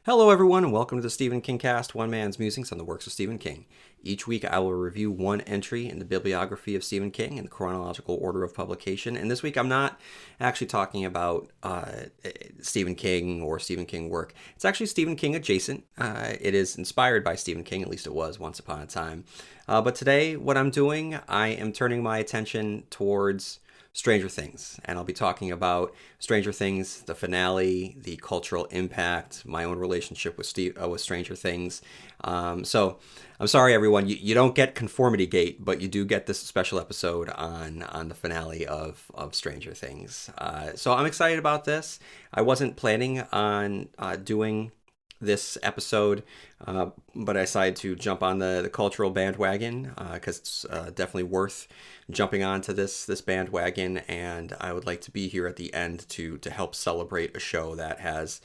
Hello, everyone, and welcome to the Stephen King Cast, one man's musings on the works of Stephen King. Each week, I will review one entry in the bibliography of Stephen King in the chronological order of publication. And this week, I'm not actually talking about Stephen King or Stephen King work. It's actually Stephen King adjacent. It is inspired by Stephen King, at least it was once upon a time. But today, what I'm doing, I am turning my attention towards Stranger Things, and I'll be talking about Stranger Things, the finale, the cultural impact, my own relationship with Stranger Things. So I'm sorry, everyone, you don't get Conformity Gate, but you do get this special episode on the finale of Stranger Things. So I'm excited about this. I wasn't planning on doing this episode, but I decided to jump on the cultural bandwagon because it's definitely worth jumping onto this bandwagon, and I would like to be here at the end to help celebrate a show that has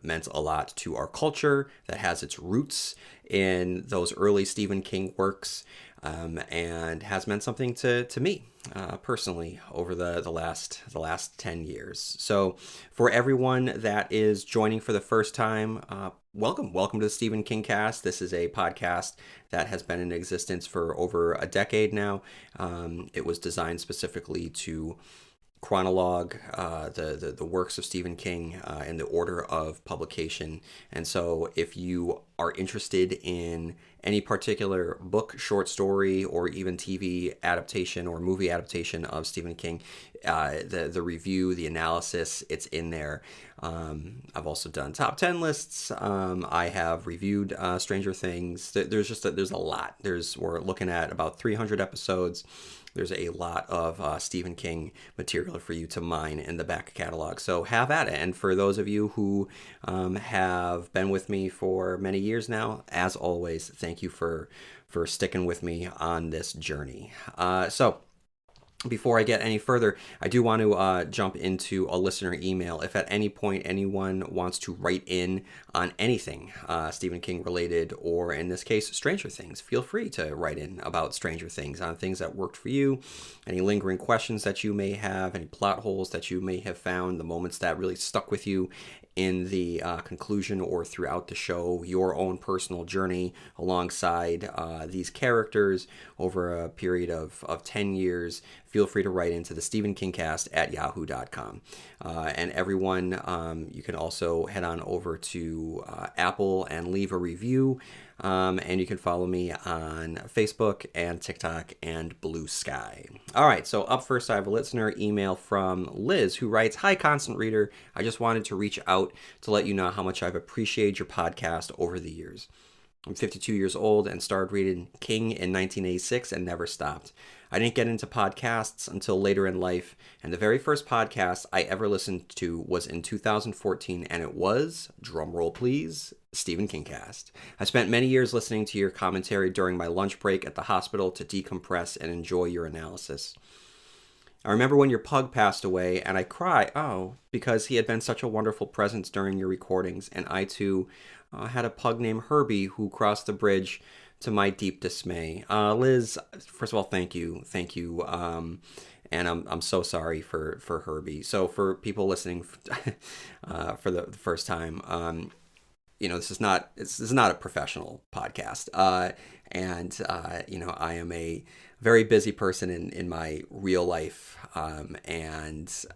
meant a lot to our culture, that has its roots in those early Stephen King works, and has meant something to me personally over the last 10 years. So for everyone that is joining for the first time, welcome to the Stephen King Cast. This is a podcast that has been in existence for over a decade now. It was designed specifically to chronologue the works of Stephen King in the order of publication. And so if you are interested in any particular book, short story, or even TV adaptation or movie adaptation of Stephen King, the review, the analysis, it's in there. I've also done top 10 lists. I have reviewed Stranger Things. There's a lot. We're looking at about 300 episodes. There's a lot of Stephen King material for you to mine in the back catalog. So have at it. And for those of you who have been with me for many years now, as always, thank you for sticking with me on this journey. So before I get any further, I do want to jump into a listener email. If at any point anyone wants to write in on anything Stephen King related, or in this case, Stranger Things, feel free to write in about Stranger Things, on things that worked for you, any lingering questions that you may have, any plot holes that you may have found, the moments that really stuck with you in the conclusion or throughout the show, your own personal journey alongside these characters over a period of 10 years, feel free to write into the stephenkingcast at yahoo.com. And everyone, you can also head on over to Apple and leave a review. And you can follow me on Facebook and TikTok and Blue Sky. All right, so up first, I have a listener email from Liz who writes, "Hi, Constant Reader. I just wanted to reach out to let you know how much I've appreciated your podcast over the years. I'm 52 years old and started reading King in 1986 and never stopped. I didn't get into podcasts until later in life, and the very first podcast I ever listened to was in 2014, and it was, drumroll please, Stephen King Cast. I spent many years listening to your commentary during my lunch break at the hospital to decompress and enjoy your analysis. I remember when your pug passed away, and I cried, because he had been such a wonderful presence during your recordings, and I too had a pug named Herbie who crossed the bridge to my deep dismay." Liz, first of all, thank you. And I'm so sorry for Herbie. So for people listening for the first time, this is not a professional podcast, and I am a very busy person in my real life, and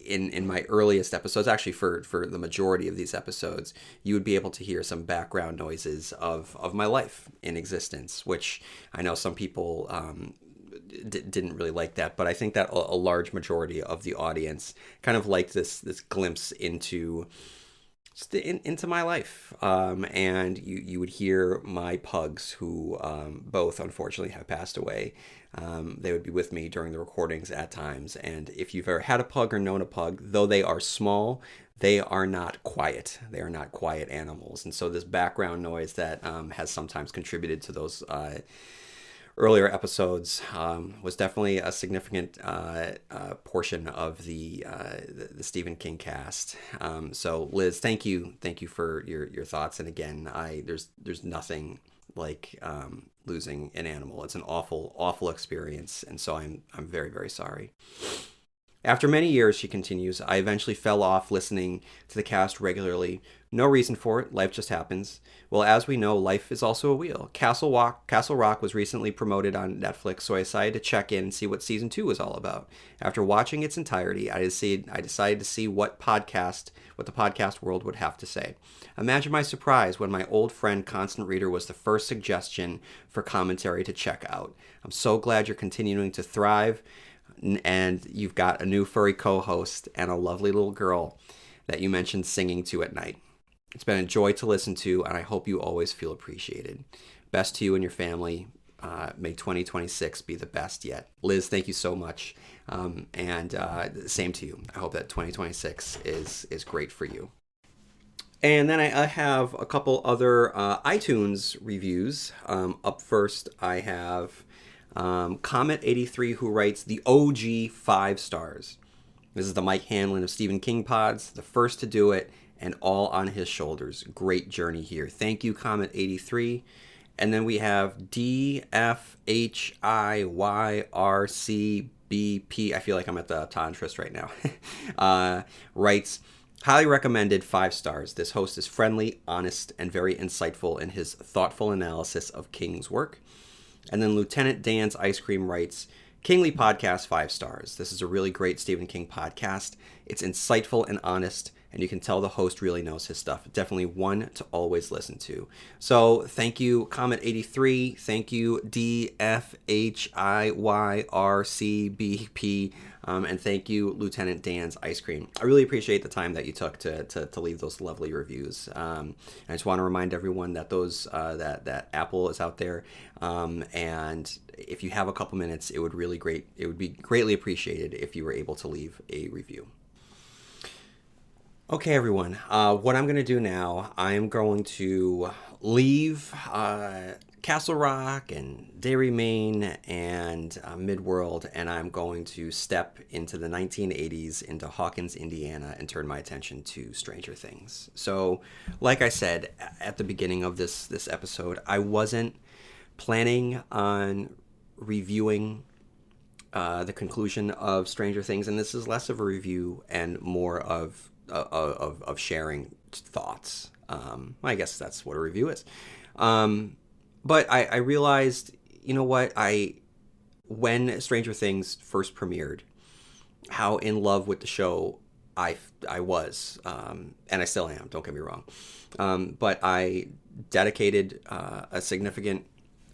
in my earliest episodes, actually for the majority of these episodes, you would be able to hear some background noises of my life in existence, which I know some people didn't really like that, but I think that a large majority of the audience kind of liked this glimpse into my life, and you would hear my pugs, who both unfortunately have passed away. They would be with me during the recordings at times, and if you've ever had a pug or known a pug, though they are small, they are not quiet. They are not quiet animals, and so this background noise that has sometimes contributed to those earlier episodes was definitely a significant portion of the Stephen King cast. So Liz, thank you for your thoughts. And again, there's nothing like losing an animal. It's an awful experience, and so I'm very, very sorry. After many years, she continues, I eventually fell off listening to the cast regularly. No reason for it. Life just happens. Well, as we know, life is also a wheel. Castle Rock was recently promoted on Netflix, so I decided to check in and see what season 2 was all about. After watching its entirety, I decided to see what the podcast world would have to say. Imagine my surprise when my old friend Constant Reader was the first suggestion for commentary to check out. I'm so glad you're continuing to thrive, and you've got a new furry co-host and a lovely little girl that you mentioned singing to at night. It's been a joy to listen to, and I hope you always feel appreciated. Best to you and your family. May 2026 be the best yet. Liz, thank you so much. And same to you. I hope that 2026 is great for you. And then I have a couple other iTunes reviews. Up first, I have Comet83, who writes the OG 5 stars. This is the Mike Hanlon of Stephen King pods, the first to do it, and all on his shoulders. Great journey here. Thank you, Comet83. And then we have DFHIYRCBP. I feel like I'm at the optometrist right now. Writes, highly recommended, 5 stars. This host is friendly, honest, and very insightful in his thoughtful analysis of King's work. And then Lieutenant Dan's Ice Cream writes, Kingly podcast, 5 stars. This is a really great Stephen King podcast. It's insightful and honest, and you can tell the host really knows his stuff. Definitely one to always listen to. So thank you, Comet83. Thank you, DFHIYRCBP. And thank you, Lieutenant Dan's Ice Cream. I really appreciate the time that you took to leave those lovely reviews. I just want to remind everyone that that Apple is out there, and if you have a couple minutes, it would be greatly appreciated if you were able to leave a review. Okay, everyone. What I'm going to do now, I am going to leave Castle Rock and Derry, Maine, and Midworld, and I'm going to step into the 1980s, into Hawkins, Indiana, and turn my attention to Stranger Things. So, like I said at the beginning of this episode, I wasn't planning on reviewing the conclusion of Stranger Things, and this is less of a review and more of sharing thoughts. I guess that's what a review is. But I realized, you know what, when Stranger Things first premiered, how in love with the show I was, and I still am, don't get me wrong. But I dedicated a significant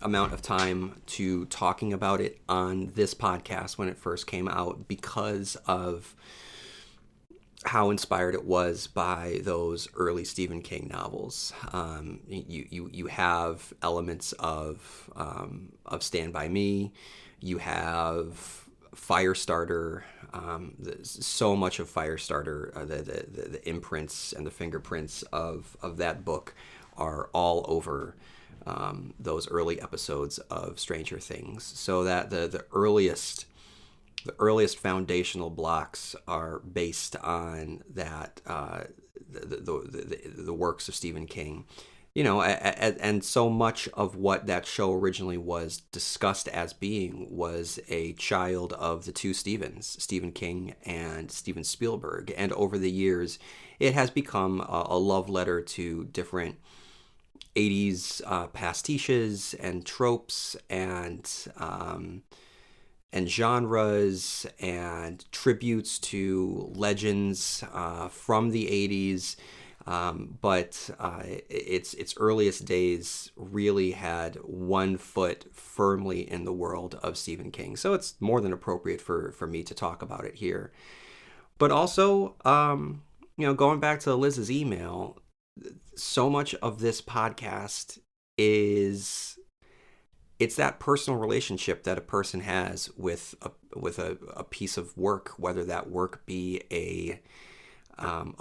amount of time to talking about it on this podcast when it first came out, because of how inspired it was by those early Stephen King novels. You have elements of Stand By Me. You have Firestarter. So much of Firestarter, the imprints and the fingerprints of that book are all over those early episodes of Stranger Things. So that the earliest foundational blocks are based on that the works of Stephen King, and so much of what that show originally was discussed as being was a child of the two Stephens, Stephen King and Steven Spielberg, and over the years it has become a love letter to different 80s pastiches and tropes and genres and tributes to legends from the 80s. But its earliest days really had one foot firmly in the world of Stephen King. So it's more than appropriate for me to talk about it here. But also, going back to Liz's email, so much of this podcast it's that personal relationship that a person has with a piece of work, whether that work be a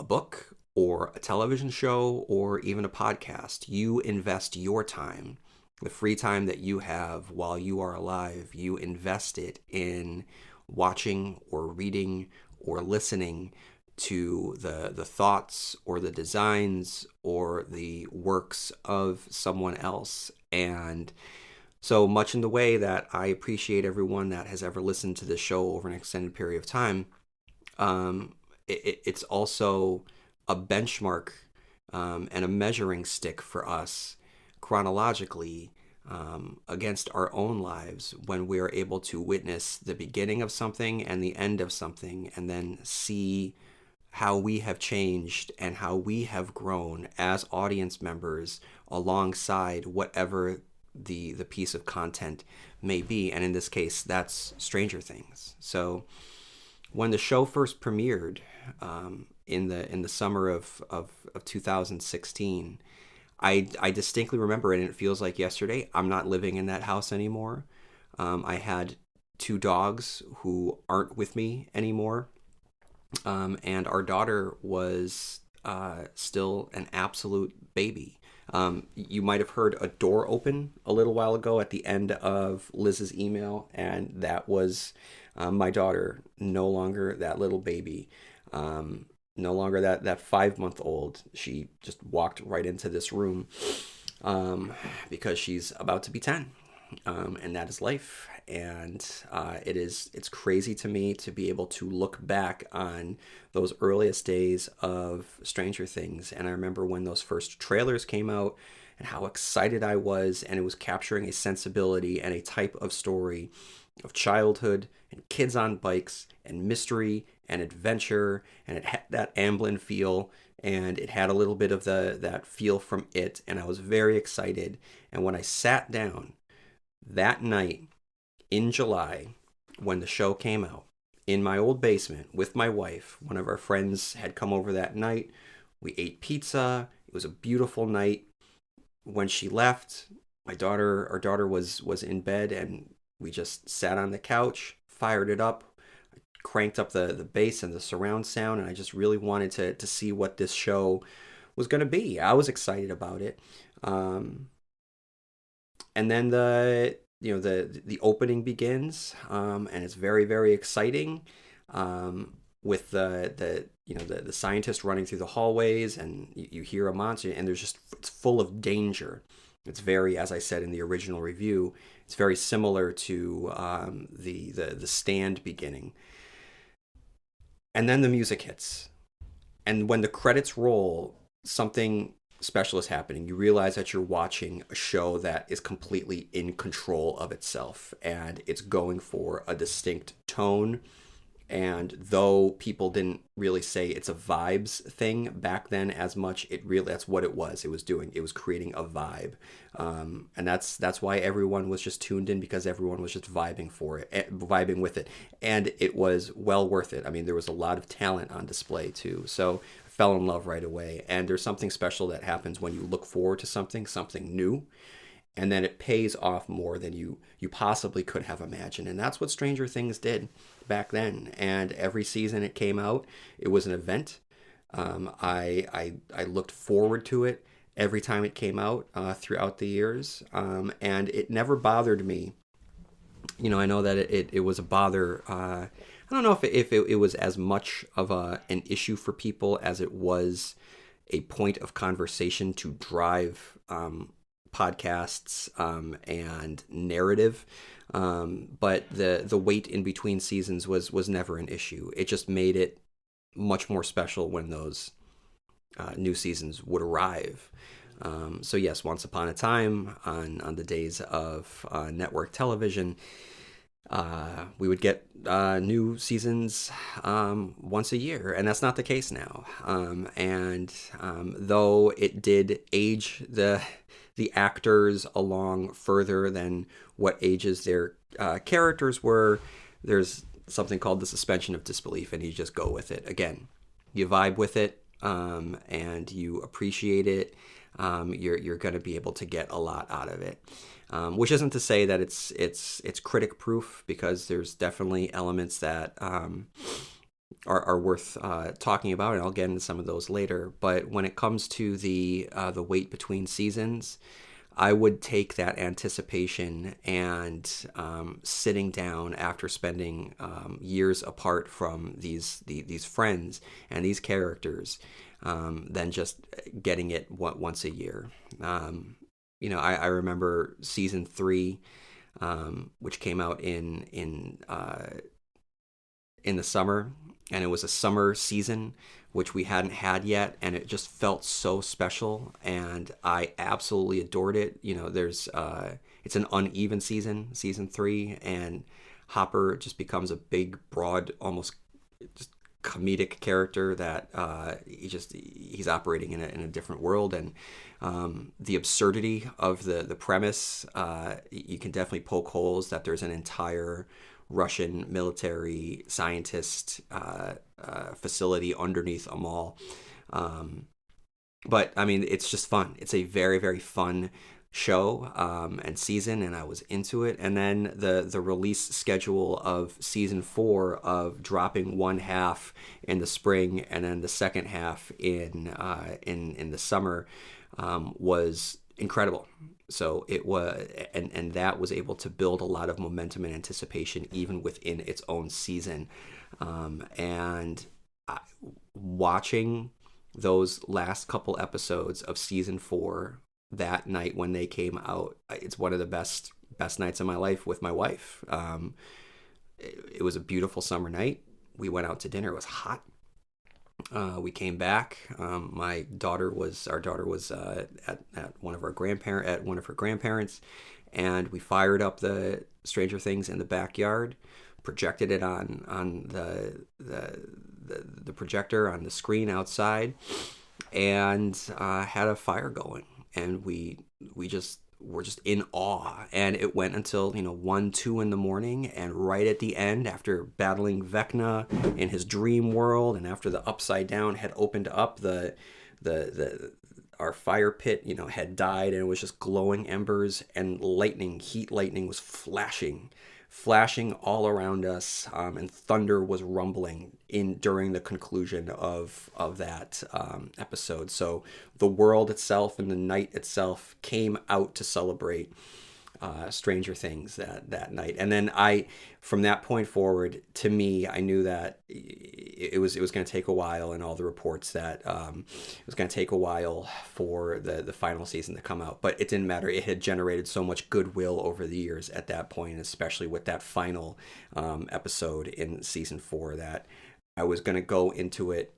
book or a television show or even a podcast. You invest your time, the free time that you have while you are alive, you invest it in watching or reading or listening to the thoughts or the designs or the works of someone else. And so much in the way that I appreciate everyone that has ever listened to this show over an extended period of time, it's also a benchmark and a measuring stick for us chronologically against our own lives when we are able to witness the beginning of something and the end of something, and then see how we have changed and how we have grown as audience members alongside whatever the piece of content may be. And in this case, that's Stranger Things. So when the show first premiered in the summer of 2016, I distinctly remember it, and it feels like yesterday. I'm not living in that house anymore. I had two dogs who aren't with me anymore, and our daughter was still an absolute baby. You might have heard a door open a little while ago at the end of Liz's email, and that was my daughter, no longer that little baby, no longer that 5 month old. She just walked right into this room because she's about to be 10. And that is life. And it's crazy to me to be able to look back on those earliest days of Stranger Things. And I remember when those first trailers came out and how excited I was, and it was capturing a sensibility and a type of story of childhood and kids on bikes and mystery and adventure, and it had that Amblin feel, and it had a little bit of that feel from it, and I was very excited. And when I sat down that night in July, when the show came out, in my old basement with my wife, one of our friends had come over that night. We ate pizza. It was a beautiful night. When she left, our daughter was in bed, and we just sat on the couch, fired it up, cranked up the bass and the surround sound, and I just really wanted to see what this show was going to be. I was excited about it. And then the opening begins, and it's very, very exciting, with the scientist running through the hallways, and you hear a monster, and it's full of danger. It's very, as I said in the original review, it's very similar to the Stand beginning. And then the music hits, and when the credits roll, something special is happening. You realize that you're watching a show that is completely in control of itself, and it's going for a distinct tone. And though people didn't really say it's a vibes thing back then as much, that's what it was. It was doing. It was creating a vibe, and that's why everyone was just tuned in, because everyone was just vibing with it, and it was well worth it. I mean, there was a lot of talent on display too. So I fell in love right away. And there's something special that happens when you look forward to something new, and then it pays off more than you possibly could have imagined. And that's what Stranger Things did back then. And every season it came out, it was an event. I looked forward to it every time it came out throughout the years, and it never bothered me. I know that it was a bother. I don't know if it was as much of an issue for people as it was a point of conversation to drive podcasts and narrative. But the wait in between seasons was never an issue. It just made it much more special when those new seasons would arrive. So yes, once upon a time, on the days of network television, we would get new seasons once a year, and that's not the case now. And though it did age the actors along further than what ages their characters were, there's something called the suspension of disbelief, and you just go with it. Again, you vibe with it, and you appreciate it. You're going to be able to get a lot out of it. Which isn't to say that it's critic proof, because there's definitely elements that are worth talking about, and I'll get into some of those later. But when it comes to the wait between seasons, I would take that anticipation and sitting down after spending years apart from these friends and these characters, than just getting it once a year. I remember season 3, which came out in the summer, and it was a summer season, which we hadn't had yet, and it just felt so special, and I absolutely adored it. It's an uneven season 3, and Hopper just becomes a big, broad, almost just comedic character that he's operating in a different world, and the absurdity of the premise, you can definitely poke holes that there's an entire Russian military scientist facility underneath a mall. But I mean, it's just fun. It's a very, very fun show and season, and I was into it. And then the release schedule of season 4, of dropping one half in the spring and then the second half in the summer, was incredible. So it was, and that was able to build a lot of momentum and anticipation even within its own season. And watching those last couple episodes of season 4 that night when they came out, it's one of the best nights of my life with my wife. It was a beautiful summer night. We went out to dinner. It was hot. We came back. Our daughter was at one of her grandparents, and we fired up the Stranger Things in the backyard, projected it on the projector on the screen outside, and had a fire going, and we just were just in awe. And it went until 1, 2 in the morning, and right at the end, after battling Vecna in his dream world, and after the Upside Down had opened up, the our fire pit had died, and it was just glowing embers, and heat lightning was flashing all around us, and thunder was rumbling during the conclusion of that episode. So the world itself and the night itself came out to celebrate Stranger Things that night. And then from that point forward, to me, I knew that it was going to take a while, and all the reports that it was going to take a while for the final season to come out. But it didn't matter. It had generated so much goodwill over the years at that point, especially with that final episode in season 4, that I was going to go into it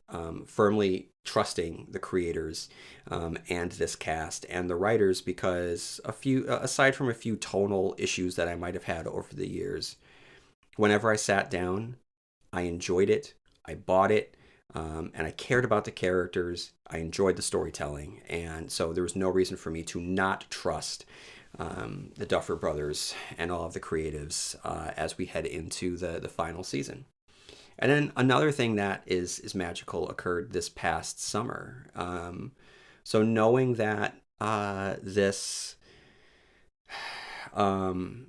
firmly trusting the creators and this cast and the writers, because aside from a few tonal issues that I might have had over the years, whenever I sat down, I enjoyed it, I bought it, and I cared about the characters. I enjoyed the storytelling, and so there was no reason for me to not trust the Duffer Brothers and all of the creatives as we head into the final season. And then another thing that is magical occurred this past summer. So knowing that this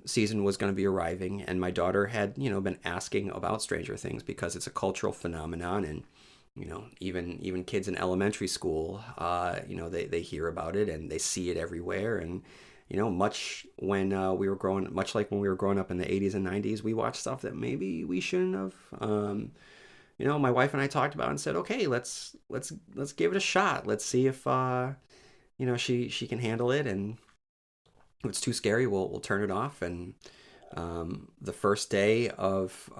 season was going to be arriving, and my daughter had been asking about Stranger Things because it's a cultural phenomenon, and even kids in elementary school, they hear about it and they see it everywhere. And much like when we were growing up in the 80s and 90s, we watched stuff that maybe we shouldn't have. My wife and I talked about it and said, okay, let's give it a shot. Let's see if she can handle it, and if it's too scary, we'll turn it off. And the first day of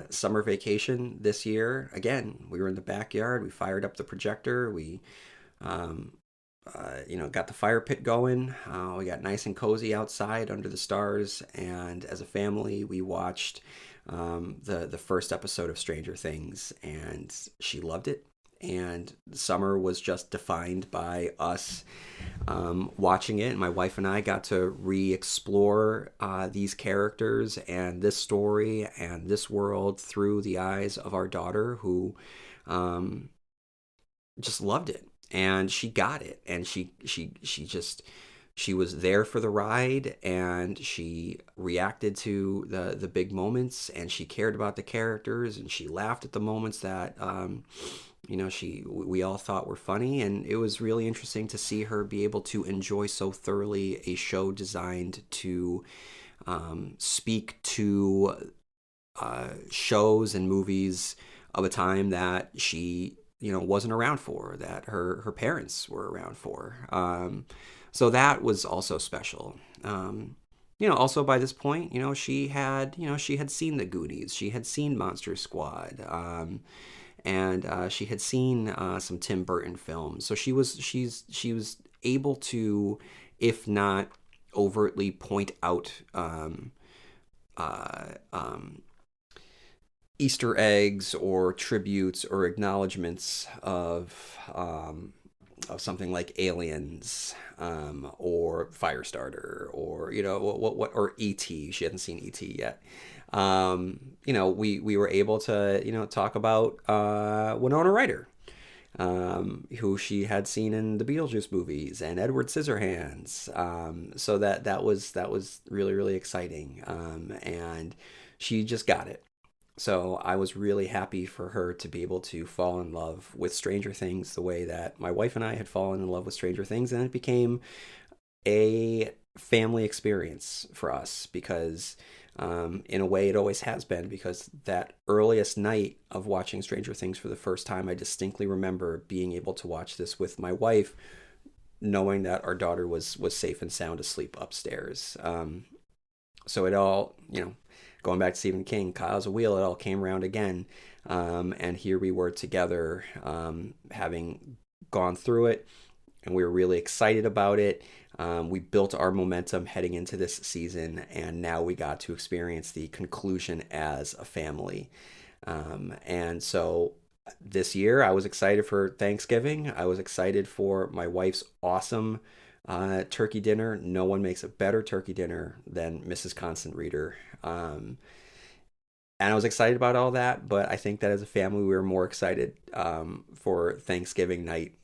summer vacation this year, again, we were in the backyard. We fired up the projector. We got the fire pit going. We got nice and cozy outside under the stars, and as a family, we watched the first episode of Stranger Things, and she loved it. And summer was just defined by us watching it. And my wife and I got to re-explore these characters and this story and this world through the eyes of our daughter, who just loved it. And she got it, and she was there for the ride, and she reacted to the big moments, and she cared about the characters, and she laughed at the moments that we all thought were funny. And it was really interesting to see her be able to enjoy so thoroughly a show designed to speak to shows and movies of a time that she wasn't around for, that her parents were around for. So that was also special. also by this point, she had seen the Goonies, she had seen Monster Squad, and she had seen some Tim Burton films. So she was able to, if not overtly point out uh, um, Easter eggs or tributes or acknowledgments of something like Aliens, or Firestarter, or or E.T. She hadn't seen E.T. yet. We were able to talk about Winona Ryder, who she had seen in the Beetlejuice movies and Edward Scissorhands. So that was really really exciting, and she just got it. So I was really happy for her to be able to fall in love with Stranger Things the way that my wife and I had fallen in love with Stranger Things, and it became a family experience for us because, in a way, it always has been. Because that earliest night of watching Stranger Things for the first time, I distinctly remember being able to watch this with my wife, knowing that our daughter was safe and sound asleep upstairs. So it all, going back to Stephen King, Kyle's a wheel, it all came around again. And here we were together, having gone through it, and we were really excited about it. We built our momentum heading into this season, and now we got to experience the conclusion as a family. And so this year, I was excited for Thanksgiving. I was excited for my wife's awesome turkey dinner. No one makes a better turkey dinner than Mrs. Constant Reader. And I was excited about all that, but I think that as a family, we were more excited for Thanksgiving night,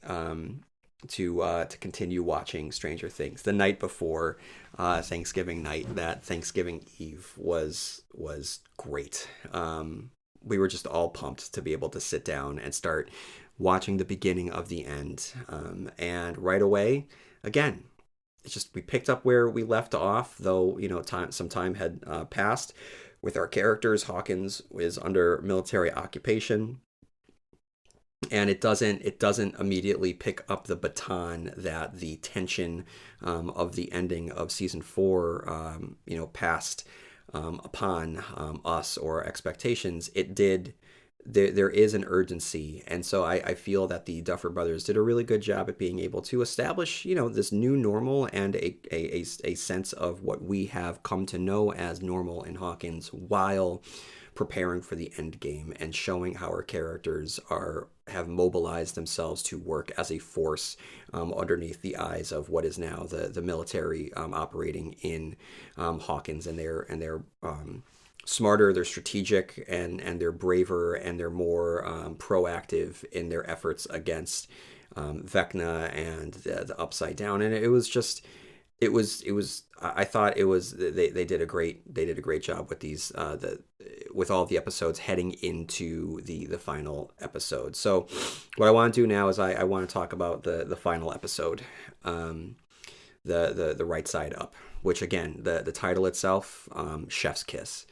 to continue watching Stranger Things. The night before Thanksgiving night, that Thanksgiving Eve was great. We were just all pumped to be able to sit down and start watching the beginning of the end. And right away, again, it's just we picked up where we left off, though some time had passed with our characters. Hawkins is under military occupation, and it doesn't immediately pick up the baton that the tension of the ending of season 4 passed upon us or expectations. It did. There is an urgency, and so I feel that the Duffer Brothers did a really good job at being able to establish this new normal and a sense of what we have come to know as normal in Hawkins, while preparing for the end game and showing how our characters have mobilized themselves to work as a force underneath the eyes of what is now the military operating in Hawkins, and they're smarter, they're strategic, and they're braver, and they're more proactive in their efforts against Vecna and the Upside Down. And it was just I thought it was they did a great job with these with all the episodes heading into the final episode. So what I want to do now is I want to talk about the final episode, the right side up, which again, the title itself, Chef's Kiss.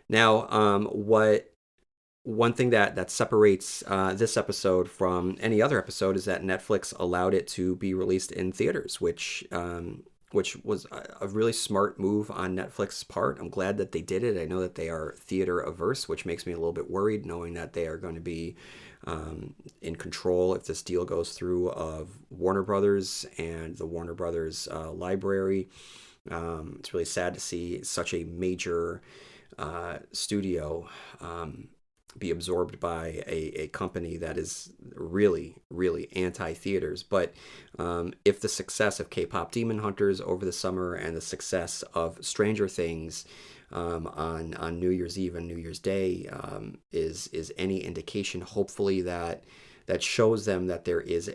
Now, one thing that separates this episode from any other episode is that Netflix allowed it to be released in theaters, which was a really smart move on Netflix's part. I'm glad that they did it. I know that they are theater averse, which makes me a little bit worried, knowing that they are going to be in control, if this deal goes through, of Warner Brothers and the Warner Brothers library. It's really sad to see such a major studio be absorbed by a company that is really, really anti-theaters. But if the success of K-pop Demon Hunters over the summer and the success of Stranger Things on New Year's Eve and New Year's Day is any indication, hopefully that shows them that there's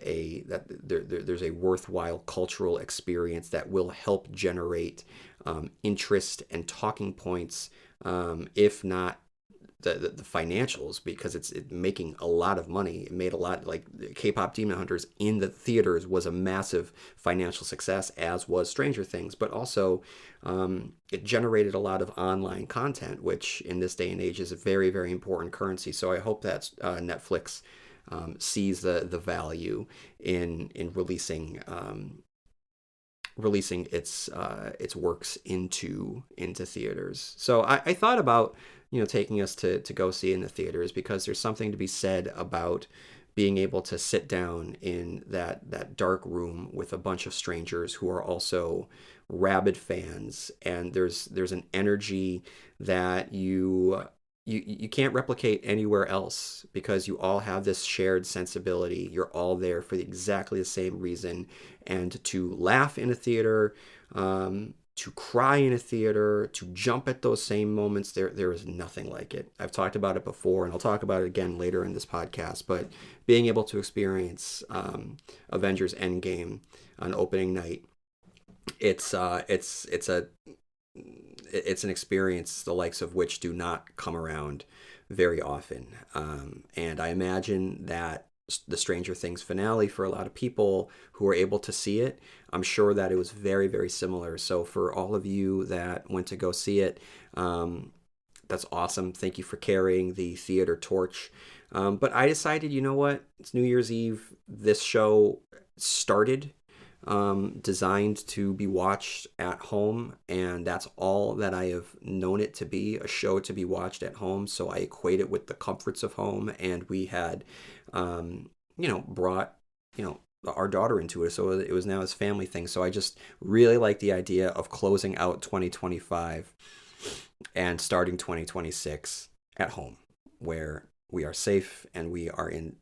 a worthwhile cultural experience that will help generate interest and talking points, if not the financials, because it's making a lot of money. It made a lot, like K-pop Demon Hunters in the theaters was a massive financial success, as was Stranger Things, but also it generated a lot of online content, which in this day and age is a very, very important currency. So I hope that Netflix sees the value in releasing releasing its works into theaters. So I thought about taking us to go see in the theaters, because there's something to be said about being able to sit down in that dark room with a bunch of strangers who are also rabid fans, and there's an energy that you can't replicate anywhere else, because you all have this shared sensibility. You're all there for exactly the same reason, and to laugh in a theater, to cry in a theater, to jump at those same moments, there is nothing like it. I've talked about it before, and I'll talk about it again later in this podcast. But being able to experience Avengers Endgame on opening night, it's an experience the likes of which do not come around very often. And I imagine that the Stranger Things finale, for a lot of people who were able to see it, I'm sure that it was very, very similar. So for all of you that went to go see it, that's awesome. Thank you for carrying the theater torch. But I decided, you know what? It's New Year's Eve. This show started designed to be watched at home, and that's all that I have known it to be, a show to be watched at home. So I equate it with the comforts of home, and we had brought our daughter into it, so it was now his family thing. So I just really like the idea of closing out 2025 and starting 2026 at home, where we are safe and we are in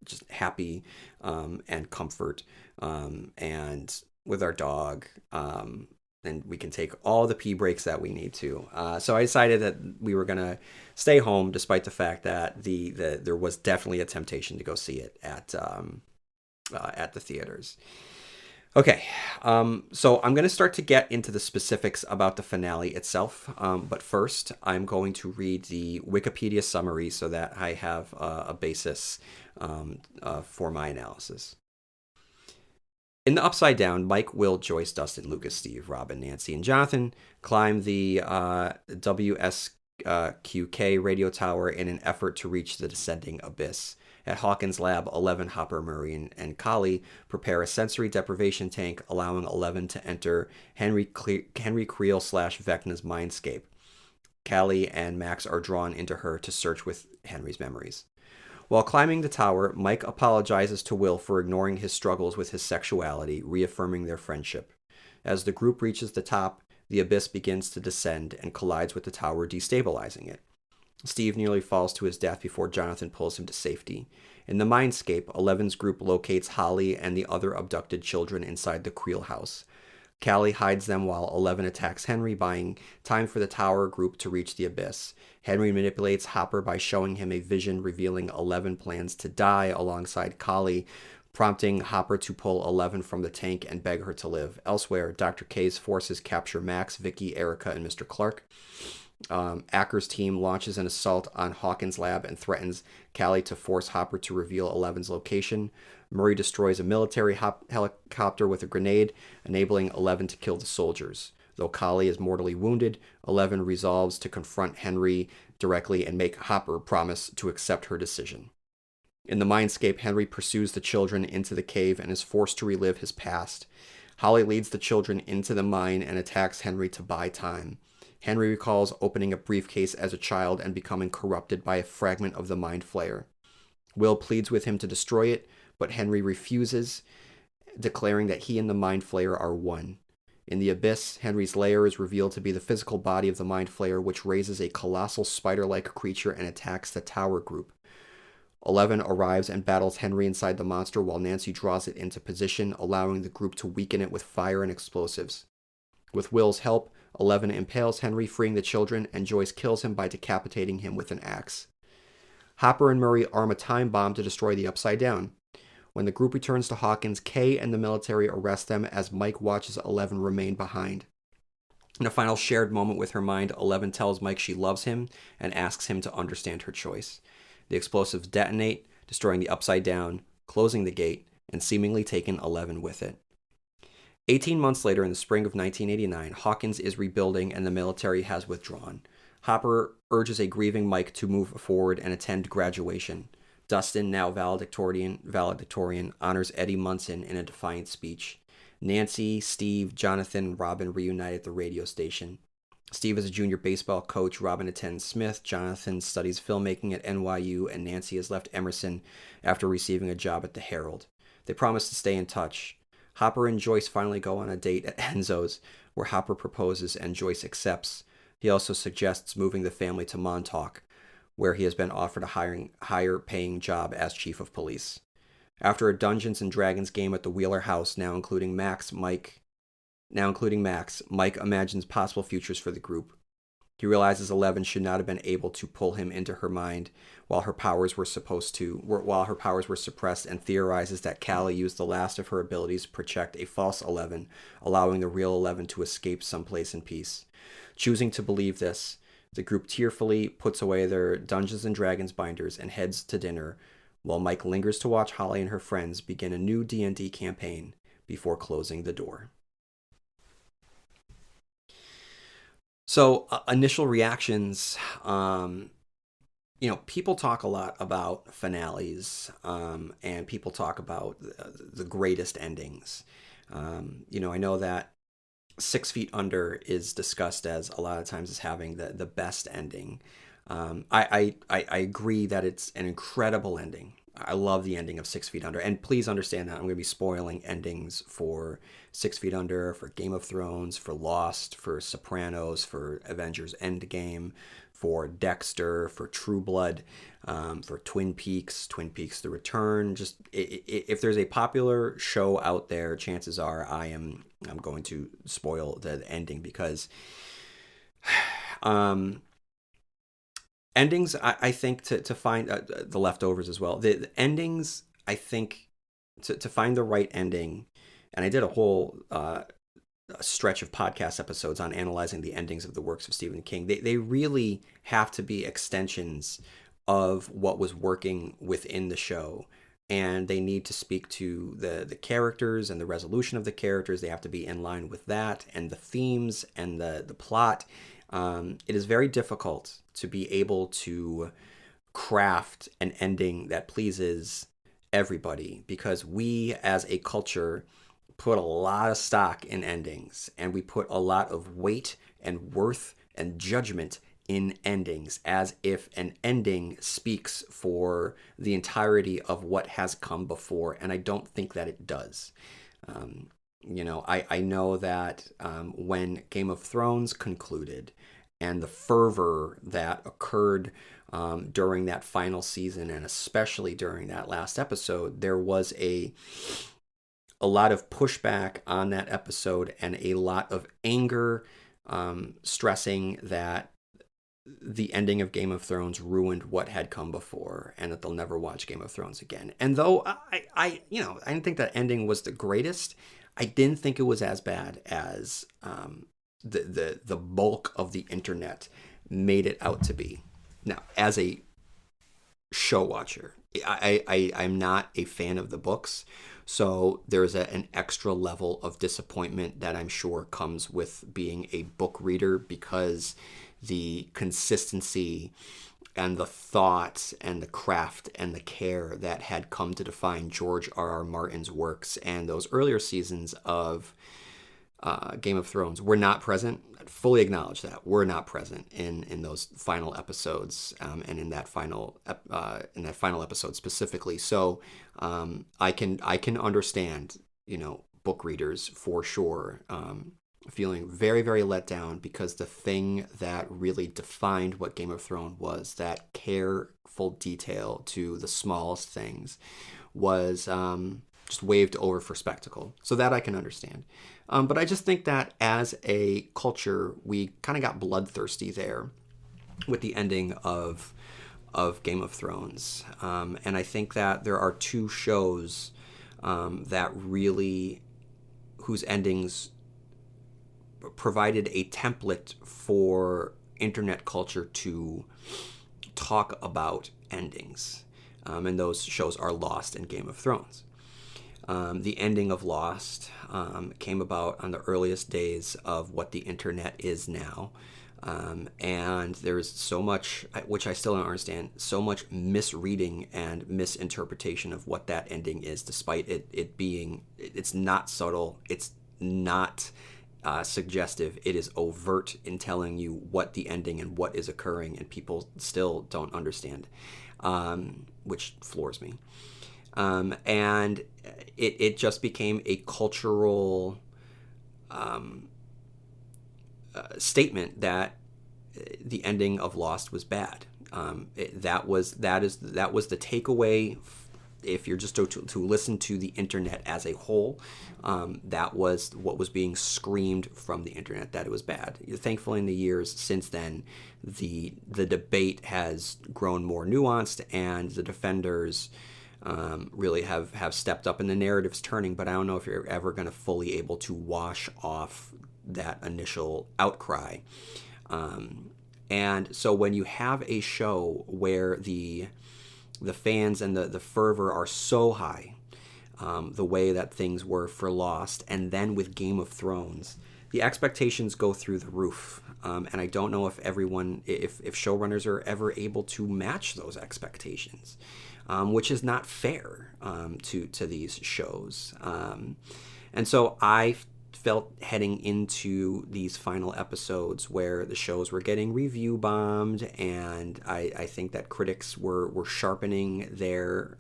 just happy and comfort, and with our dog, and we can take all the pee breaks that we need to. So I decided that we were going to stay home, despite the fact that there was definitely a temptation to go see it at the theaters. Okay, so I'm going to start to get into the specifics about the finale itself, but first I'm going to read the Wikipedia summary so that I have a basis for my analysis. In the Upside Down, Mike, Will, Joyce, Dustin, Lucas, Steve, Robin, Nancy, and Jonathan climb the WSQK radio tower in an effort to reach the descending abyss. At Hawkins' lab, 11, Hopper, Murray, and Kali prepare a sensory deprivation tank, allowing 11 to enter Henry Creel / Vecna's mindscape. Kali and Max are drawn into her to search with Henry's memories. While climbing the tower, Mike apologizes to Will for ignoring his struggles with his sexuality, reaffirming their friendship. As the group reaches the top, the abyss begins to descend and collides with the tower, destabilizing it. Steve nearly falls to his death before Jonathan pulls him to safety. In the mindscape, Eleven's group locates Holly and the other abducted children inside the Creel house. Callie hides them while 11 attacks Henry, buying time for the tower group to reach the abyss. Henry manipulates Hopper by showing him a vision revealing 11 plans to die alongside Callie, prompting Hopper to pull 11 from the tank and beg her to live. Elsewhere, Dr. K's forces capture Max, Vicky, Erica, and Mr. Clark. Acker's team launches an assault on Hawkins' lab and threatens Callie to force Hopper to reveal 11's location. Murray destroys a military helicopter with a grenade, enabling 11 to kill the soldiers. Though Callie is mortally wounded, 11 resolves to confront Henry directly and make Hopper promise to accept her decision. In the mindscape, Henry pursues the children into the cave and is forced to relive his past. Holly leads the children into the mine and attacks Henry to buy time. Henry recalls opening a briefcase as a child and becoming corrupted by a fragment of the Mind Flayer. Will pleads with him to destroy it, but Henry refuses, declaring that he and the Mind Flayer are one. In the abyss, Henry's lair is revealed to be the physical body of the Mind Flayer, which raises a colossal spider-like creature and attacks the tower group. 11 arrives and battles Henry inside the monster while Nancy draws it into position, allowing the group to weaken it with fire and explosives. With Will's help, 11 impales Henry, freeing the children, and Joyce kills him by decapitating him with an axe. Hopper and Murray arm a time bomb to destroy the Upside Down. When the group returns to Hawkins, Kay and the military arrest them as Mike watches 11 remain behind. In a final shared moment with her mind, 11 tells Mike she loves him and asks him to understand her choice. The explosives detonate, destroying the Upside Down, closing the gate, and seemingly taking 11 with it. 18 months later, in the spring of 1989, Hawkins is rebuilding and the military has withdrawn. Hopper urges a grieving Mike to move forward and attend graduation. Dustin, now valedictorian, honors Eddie Munson in a defiant speech. Nancy, Steve, Jonathan, and Robin reunite at the radio station. Steve is a junior baseball coach. Robin attends Smith. Jonathan studies filmmaking at NYU, and Nancy has left Emerson after receiving a job at the Herald. They promise to stay in touch. Hopper and Joyce finally go on a date at Enzo's, where Hopper proposes and Joyce accepts. He also suggests moving the family to Montauk, where he has been offered a higher paying job as chief of police. After a Dungeons and Dragons game at the Wheeler house, now including Mike imagines possible futures for the group. He realizes Eleven should not have been able to pull him into her mind while her powers were suppressed, and theorizes that Callie used the last of her abilities to project a false Eleven, allowing the real Eleven to escape someplace in peace. Choosing to believe this, the group tearfully puts away their Dungeons and Dragons binders and heads to dinner, while Mike lingers to watch Holly and her friends begin a new D&D campaign before closing the door. So, initial reactions, people talk a lot about finales, and people talk about the greatest endings. I know that 6 Feet Under is discussed as a lot of times as having the best ending. I agree that it's an incredible ending. I love the ending of 6 Feet Under. And please understand that I'm going to be spoiling endings for 6 Feet Under, for Game of Thrones, for Lost, for Sopranos, for Avengers Endgame, for Dexter, for True Blood, for Twin Peaks The Return. Just if there's a popular show out there, chances are I'm going to spoil the ending because endings, I think, to find the leftovers as well. The endings, I think, to find the right ending, and I did a whole stretch of podcast episodes on analyzing the endings of the works of Stephen King. They really have to be extensions of what was working within the show, and they need to speak to the characters and the resolution of the characters. They have to be in line with that and the themes and the plot. It is very difficult to be able to craft an ending that pleases everybody because we as a culture put a lot of stock in endings, and we put a lot of weight and worth and judgment in endings as if an ending speaks for the entirety of what has come before, and I don't think that it does. I know that when Game of Thrones concluded and the fervor that occurred during that final season, and especially during that last episode, there was a lot of pushback on that episode and a lot of anger, stressing that the ending of Game of Thrones ruined what had come before and that they'll never watch Game of Thrones again. And though I didn't think that ending was the greatest, I didn't think it was as bad as the bulk of the internet made it out to be. Now, as a show watcher, I'm not a fan of the books, so there's an extra level of disappointment that I'm sure comes with being a book reader because the consistency and the thought and the craft and the care that had come to define George R.R. Martin's works and those earlier seasons of Game of Thrones were not present. I'd fully acknowledge that were not present in those final episodes, and in that final episode specifically. So I can understand book readers for sure feeling very, very let down because the thing that really defined what Game of Thrones was, that careful detail to the smallest things, was just waved over for spectacle. So that I can understand. But I just think that as a culture, we kind of got bloodthirsty there with the ending of Game of Thrones. And I think that there are two shows that really, whose endings provided a template for internet culture to talk about endings. And those shows are Lost and Game of Thrones. The ending of Lost came about on the earliest days of what the internet is now. And there's so much, which I still don't understand, so much misreading and misinterpretation of what that ending is, despite it being, it's not subtle, it's not suggestive, it is overt in telling you what the ending and what is occurring, and people still don't understand, which floors me. And it just became a cultural statement that the ending of Lost was bad. That was the takeaway. If you're just to listen to the internet as a whole, that was what was being screamed from the internet, that it was bad. Thankfully, in the years since then, the debate has grown more nuanced, and the defenders really have stepped up, and the narrative's turning. But I don't know if you're ever going to fully able to wash off that initial outcry. And so when you have a show where the fans and the fervor are so high, the way that things were for Lost, and then with Game of Thrones, the expectations go through the roof. And I don't know if showrunners are ever able to match those expectations, which is not fair to these shows. And so I felt heading into these final episodes where the shows were getting review bombed, and I think that critics were sharpening their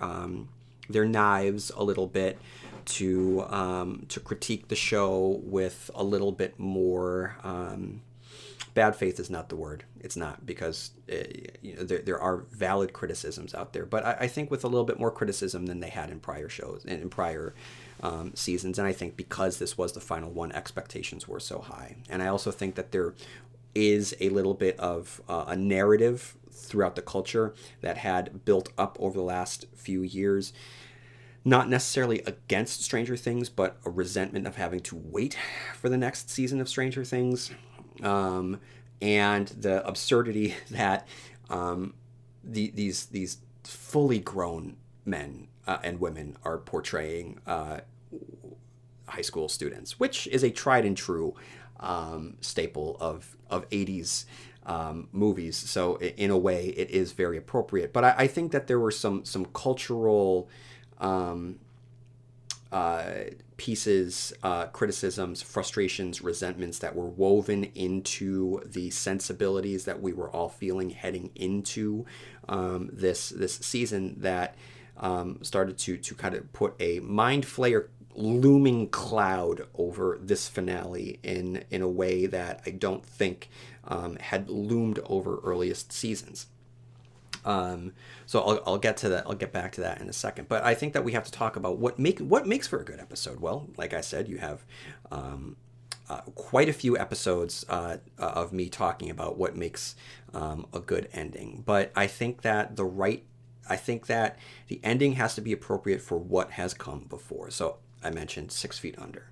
knives a little bit to critique the show with a little bit more. Bad faith is not the word. It's not, because there are valid criticisms out there, but I think with a little bit more criticism than they had in prior shows and in prior seasons. And I think because this was the final one, expectations were so high. And I also think that there is a little bit of a narrative throughout the culture that had built up over the last few years, not necessarily against Stranger Things, but a resentment of having to wait for the next season of Stranger Things. And the absurdity that these fully grown men and women are portraying high school students, which is a tried and true staple of 80s movies. So in a way, it is very appropriate. But I think that there were some cultural pieces, criticisms, frustrations, resentments that were woven into the sensibilities that we were all feeling heading into this season that started to kind of put a mind flayer looming cloud over this finale in a way that I don't think had loomed over earliest seasons. So I'll get to that. I'll get back to that in a second. But I think that we have to talk about what makes for a good episode. Well, like I said, you have quite a few episodes of me talking about what makes a good ending. But I think that the ending has to be appropriate for what has come before. So I mentioned 6 Feet Under.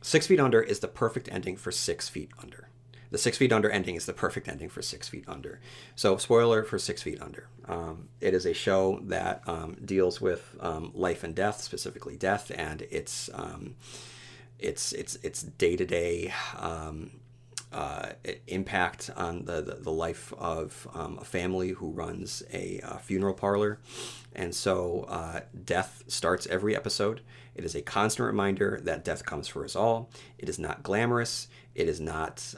6 Feet Under is the perfect ending for 6 Feet Under. The 6 Feet Under ending is the perfect ending for 6 Feet Under. So, spoiler for 6 Feet Under. It is a show that deals with life and death, specifically death, and its day-to-day impact on the life of a family who runs a funeral parlor. And so death starts every episode. It is a constant reminder that death comes for us all. It is not glamorous. It is not.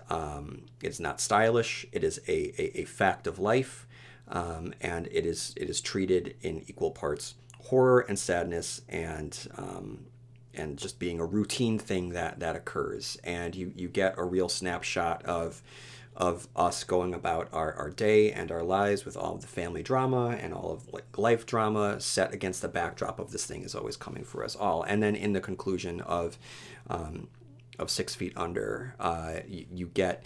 It's not stylish. It is a fact of life, and it is treated in equal parts horror and sadness, and just being a routine thing that occurs. And you get a real snapshot of us going about our day and our lives with all of the family drama and all of life drama set against the backdrop of this thing is always coming for us all. And then in the conclusion of 6 Feet Under, you get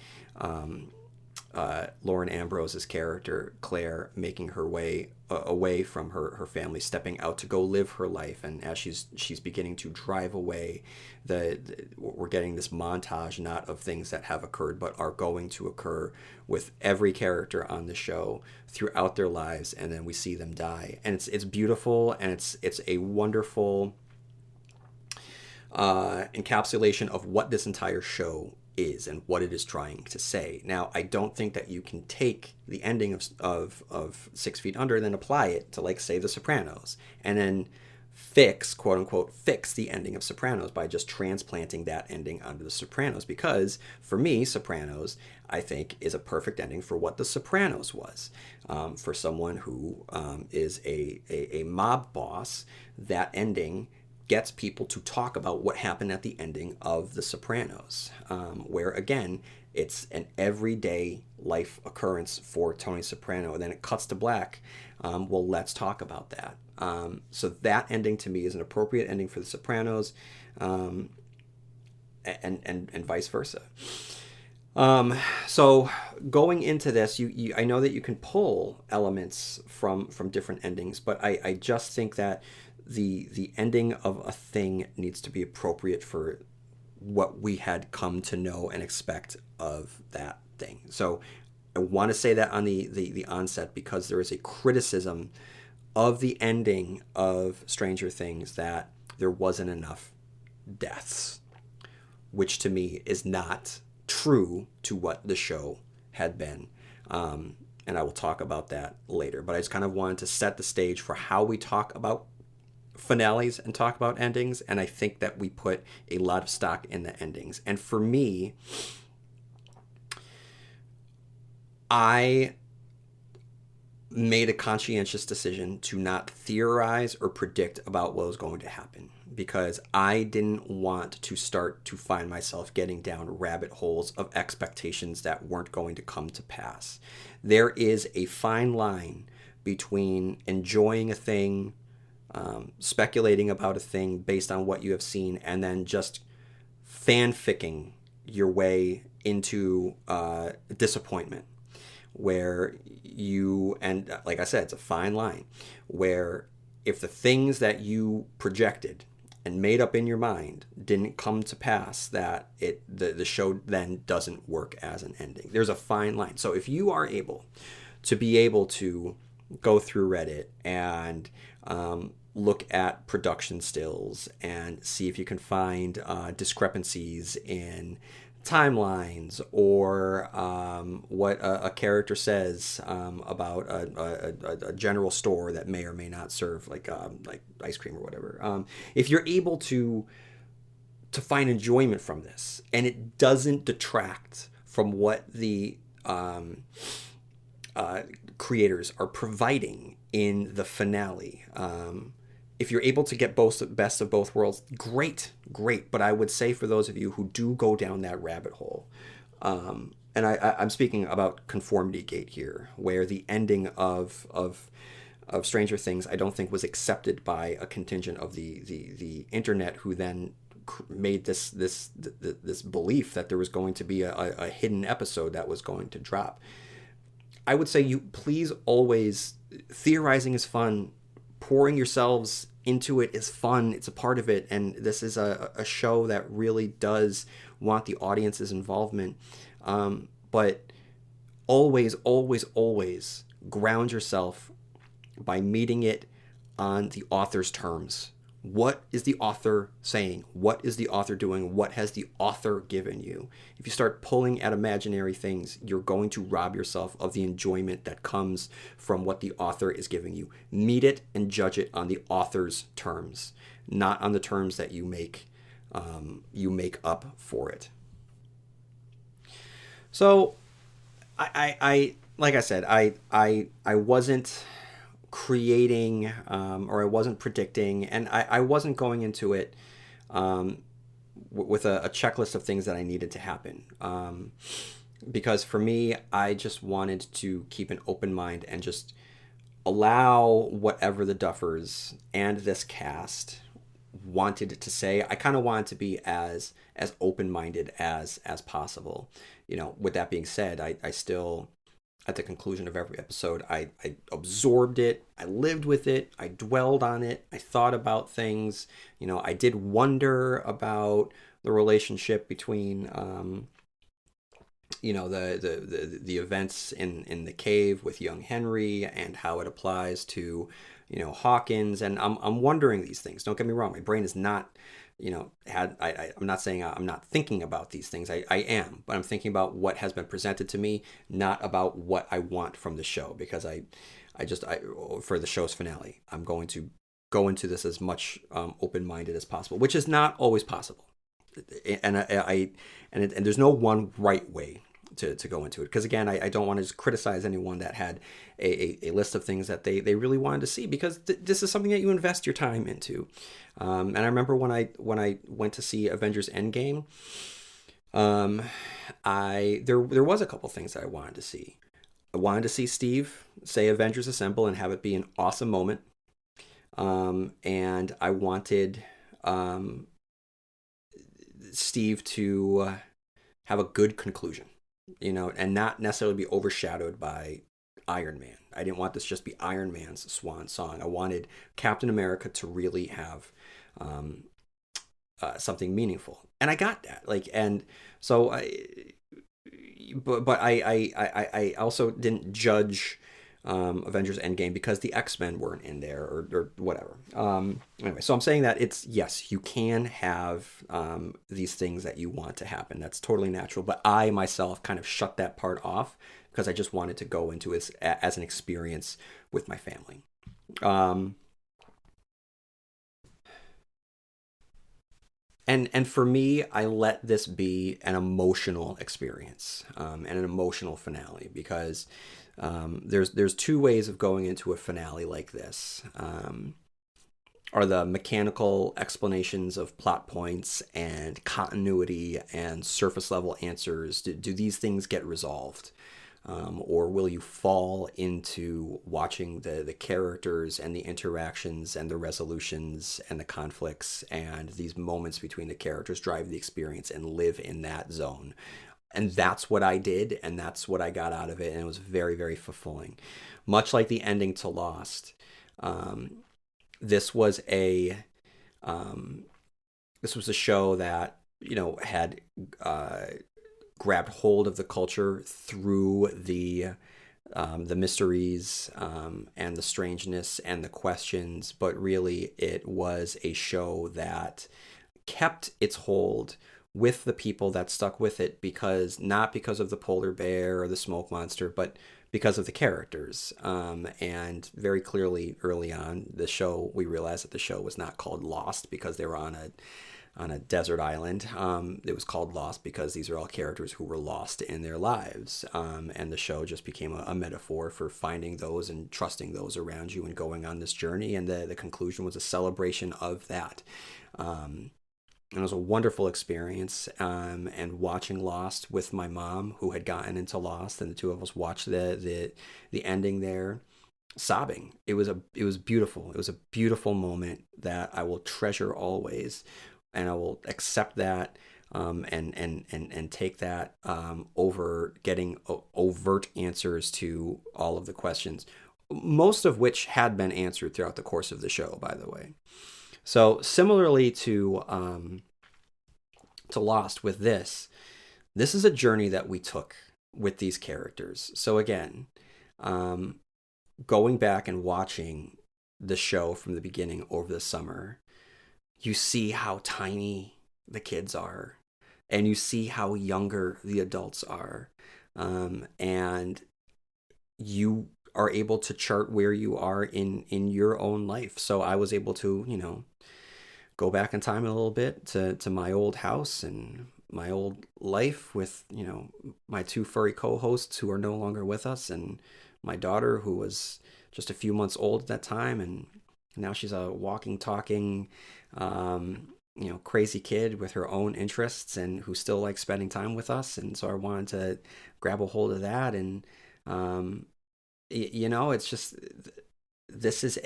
Lauren Ambrose's character Claire making her way away from her family, stepping out to go live her life. And as she's beginning to drive away, we're getting this montage not of things that have occurred but are going to occur with every character on the show throughout their lives, and then we see them die. And it's beautiful, and it's a wonderful encapsulation of what this entire show is and what it is trying to say. Now, I don't think that you can take the ending of 6 Feet Under and then apply it to, like, say, The Sopranos, and then fix, quote unquote, fix the ending of Sopranos by just transplanting that ending onto The Sopranos. Because for me, Sopranos, I think, is a perfect ending for what The Sopranos was. For someone who is a mob boss, that ending gets people to talk about what happened at the ending of The Sopranos, where, again, it's an everyday life occurrence for Tony Soprano, and then it cuts to black. Well, let's talk about that. So that ending to me is an appropriate ending for The Sopranos, and vice versa. So going into this, I know that you can pull elements from different endings, but I just think that the ending of a thing needs to be appropriate for what we had come to know and expect of that thing. So I want to say that on the onset, because there is a criticism of the ending of Stranger Things that there wasn't enough deaths, which to me is not true to what the show had been. And I will talk about that later. But I just kind of wanted to set the stage for how we talk about finales and talk about endings, and I think that we put a lot of stock in the endings. And for me, I made a conscientious decision to not theorize or predict about what was going to happen, because I didn't want to start to find myself getting down rabbit holes of expectations that weren't going to come to pass. There is a fine line between enjoying a thing, speculating about a thing based on what you have seen, and then just fanficking your way into disappointment, where you, and like I said, it's a fine line, where if the things that you projected and made up in your mind didn't come to pass, that the show then doesn't work as an ending. There's a fine line. So if you are able to go through Reddit and look at production stills and see if you can find discrepancies in timelines, or what a character says about a general store that may or may not serve like ice cream or whatever. If you're able to find enjoyment from this, and it doesn't detract from what the creators are providing in the finale, if you're able to get both best of both worlds, great. But I would say, for those of you who do go down that rabbit hole, and I'm speaking about conformity gate here, where the ending of Stranger Things, I don't think was accepted by a contingent of the internet, who then made this belief that there was going to be a hidden episode that was going to drop. I would say, you please always, theorizing is fun. Pouring yourselves into it is fun. It's a part of it. And this is a show that really does want the audience's involvement. But always, always, always ground yourself by meeting it on the author's terms. What is the author saying? What is the author doing? What has the author given you? If you start pulling at imaginary things, you're going to rob yourself of the enjoyment that comes from what the author is giving you. Meet it and judge it on the author's terms, not on the terms that you make up for it. So, I like I said, I wasn't creating, or I wasn't predicting, and I wasn't going into it with a checklist of things that I needed to happen, because for me, I just wanted to keep an open mind and just allow whatever the Duffers and this cast wanted to say. I kind of wanted to be as open-minded as possible. With that being said, I still, at the conclusion of every episode, I absorbed it, I lived with it, I dwelled on it, I thought about things. I did wonder about the relationship between the events in the cave with young Henry, and how it applies to Hawkins. And I'm wondering these things. Don't get me wrong, my brain is not I'm not saying I'm not thinking about these things. I am, but I'm thinking about what has been presented to me, not about what I want from the show, because for the show's finale, I'm going to go into this as much open-minded as possible, which is not always possible. And there's no one right way to go into it, because again, I don't want to just criticize anyone that had a list of things that they really wanted to see, because this is something that you invest your time into. And I remember when I went to see Avengers Endgame, there was a couple things that I wanted to see. I wanted to see Steve say Avengers Assemble and have it be an awesome moment. And I wanted Steve to have a good conclusion, and not necessarily be overshadowed by Iron Man. I didn't want this just be Iron Man's swan song. I wanted Captain America to really have something meaningful, and I got that. And so I also didn't judge Avengers Endgame because the X-Men weren't in there, or whatever. Anyway, so I'm saying that yes, you can have these things that you want to happen. That's totally natural. But I myself kind of shut that part off because I just wanted to go into it as an experience with my family. And for me, I let this be an emotional experience, and an emotional finale, because there's two ways of going into a finale like this. Are the mechanical explanations of plot points and continuity and surface level answers, do these things get resolved? Or will you fall into watching the characters and the interactions and the resolutions and the conflicts and these moments between the characters drive the experience and live in that zone? And that's what I did, and that's what I got out of it, and it was very, very fulfilling. Much like the ending to Lost, this was a show that had grabbed hold of the culture through the mysteries, and the strangeness and the questions, but really it was a show that kept its hold with the people that stuck with it, not because of the polar bear or the smoke monster, but because of the characters. And very clearly early on, we realized that the show was not called Lost because they were on a desert island. It was called Lost because these are all characters who were lost in their lives. And the show just became a metaphor for finding those and trusting those around you and going on this journey. And the conclusion was a celebration of that. And it was a wonderful experience. And watching Lost with my mom, who had gotten into Lost, and the two of us watched the ending there, sobbing. It was beautiful. It was a beautiful moment that I will treasure always, and I will accept that, and take that over getting overt answers to all of the questions, most of which had been answered throughout the course of the show, by the way. So similarly to Lost, with this is a journey that we took with these characters. So again, going back and watching the show from the beginning over the summer, you see how tiny the kids are, and you see how younger the adults are, and you are able to chart where you are in your own life. So I was able to, go back in time a little bit to my old house and my old life with, my two furry co-hosts who are no longer with us, and my daughter, who was just a few months old at that time, and now she's a walking, talking, crazy kid with her own interests and who still likes spending time with us. And so I wanted to grab a hold of that. And, it's just, this is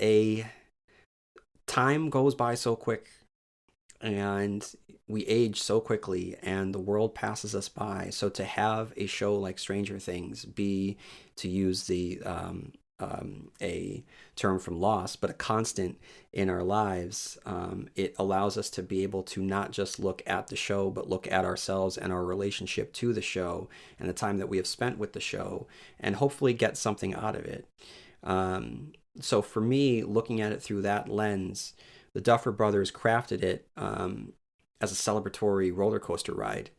time goes by so quick, and we age so quickly, and the world passes us by. So to have a show like Stranger Things be, to use a term from Lost, but a constant in our lives, it allows us to be able to not just look at the show, but look at ourselves and our relationship to the show and the time that we have spent with the show, and hopefully get something out of it. So for me, looking at it through that lens, the Duffer Brothers crafted it as a celebratory roller coaster ride,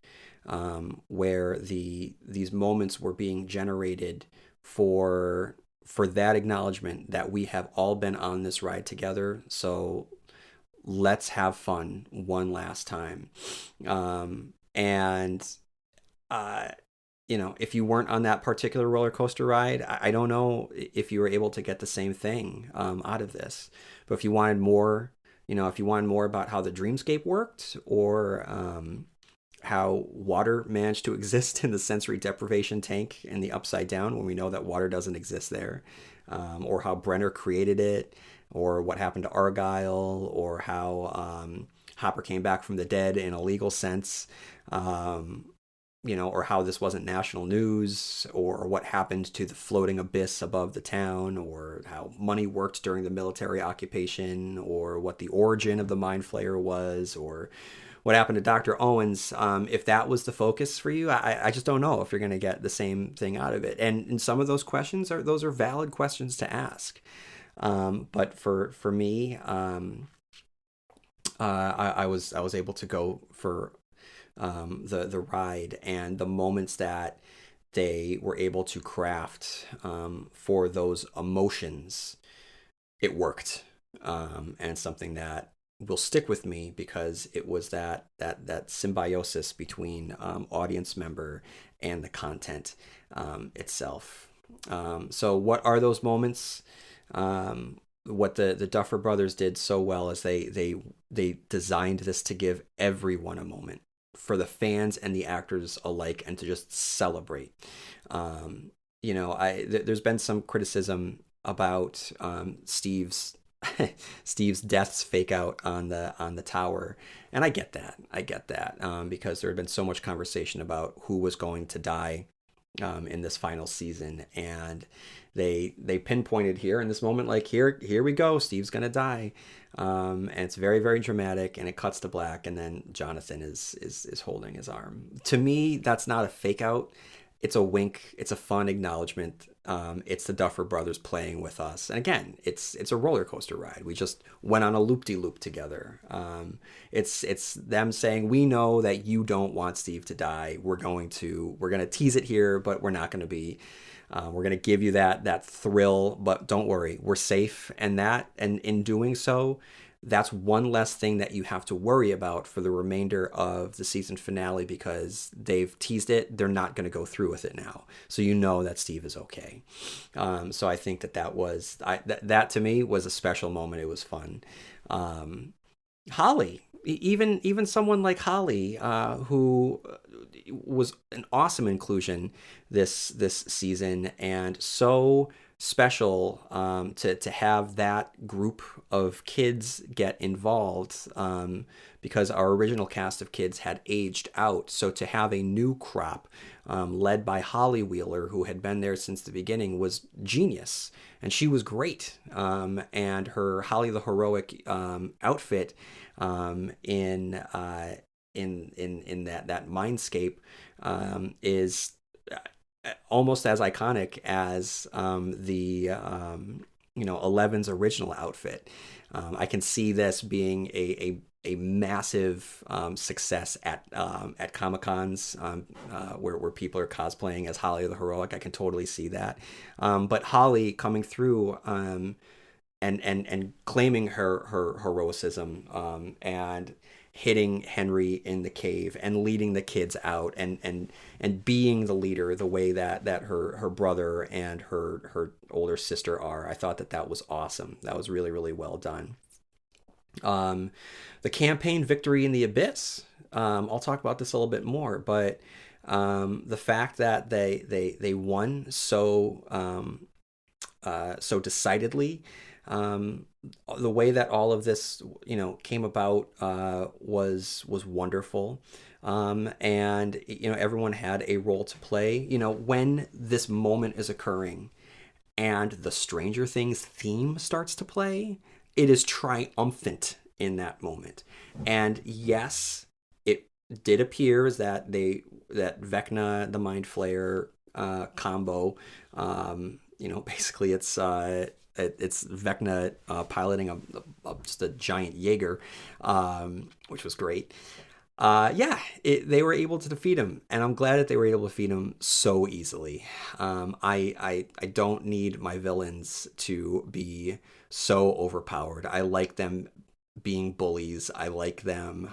where these moments were being generated for that acknowledgement that we have all been on this ride together. So let's have fun one last time. And uh, if you weren't on that particular roller coaster ride, I don't know if you were able to get the same thing out of this. But if you wanted more, if you wanted more about how the dreamscape worked, or how water managed to exist in the sensory deprivation tank in the Upside Down when we know that water doesn't exist there, or how Brenner created it, or what happened to Argyle, or how Hopper came back from the dead in a legal sense, or how this wasn't national news, or what happened to the floating abyss above the town, or how money worked during the military occupation, or what the origin of the Mind Flayer was, or what happened to Dr. Owens. If that was the focus for you, I just don't know if you're going to get the same thing out of it. And some of those questions are valid questions to ask. But for me, I was able to go for the ride and the moments that they were able to craft for those emotions. It worked, and something that will stick with me because it was that symbiosis between audience member and the content itself. So what are those moments? What the Duffer Brothers did so well is they designed this to give everyone a moment, for the fans and the actors alike, and to just celebrate. There's been some criticism about Steve's death's fake out on the tower, and I get that, because there had been so much conversation about who was going to die in this final season, and they pinpointed here in this moment, like, here we go, Steve's gonna die, and it's very, very dramatic, and it cuts to black, and then Jonathan is holding his arm. To me, that's not a fake out. It's a wink. It's a fun acknowledgement. It's the Duffer Brothers playing with us, and again, it's a roller coaster ride. We just went on a loop-de-loop together. It's them saying, we know that you don't want Steve to die. We're gonna tease it here, but we're not gonna be. We're gonna give you that thrill, but don't worry, we're safe. And in doing so, that's one less thing that you have to worry about for the remainder of the season finale, because they've teased it. They're not going to go through with it now. So you know that Steve is okay. So I think that to me was a special moment. It was fun. Holly, even someone like Holly, who was an awesome inclusion this season, and so special to have that group of kids get involved, because our original cast of kids had aged out. So to have a new crop led by Holly Wheeler, who had been there since the beginning, was genius, and she was great. And her Holly the Heroic outfit in that mindscape is almost as iconic as the Eleven's original outfit. I can see this being a massive success at Comic-Cons, where people are cosplaying as Holly the Heroic. I can totally see that. But Holly coming through and claiming her heroicism, and hitting Henry in the cave and leading the kids out, and being the leader the way that her brother and her older sister are. I thought that was awesome. That was really, really well done. The campaign victory in the Abyss. I'll talk about this a little bit more, but the fact that they won so decidedly, the way that all of this came about was wonderful, and everyone had a role to play. When this moment is occurring and the Stranger Things theme starts to play, it is triumphant in that moment. And yes, it did appear that Vecna the Mind Flayer combo, basically it's Vecna piloting just a giant Jaeger, which was great. Yeah, they were able to defeat him, and I'm glad that they were able to defeat him so easily. I don't need my villains to be so overpowered. I like them being bullies. I like them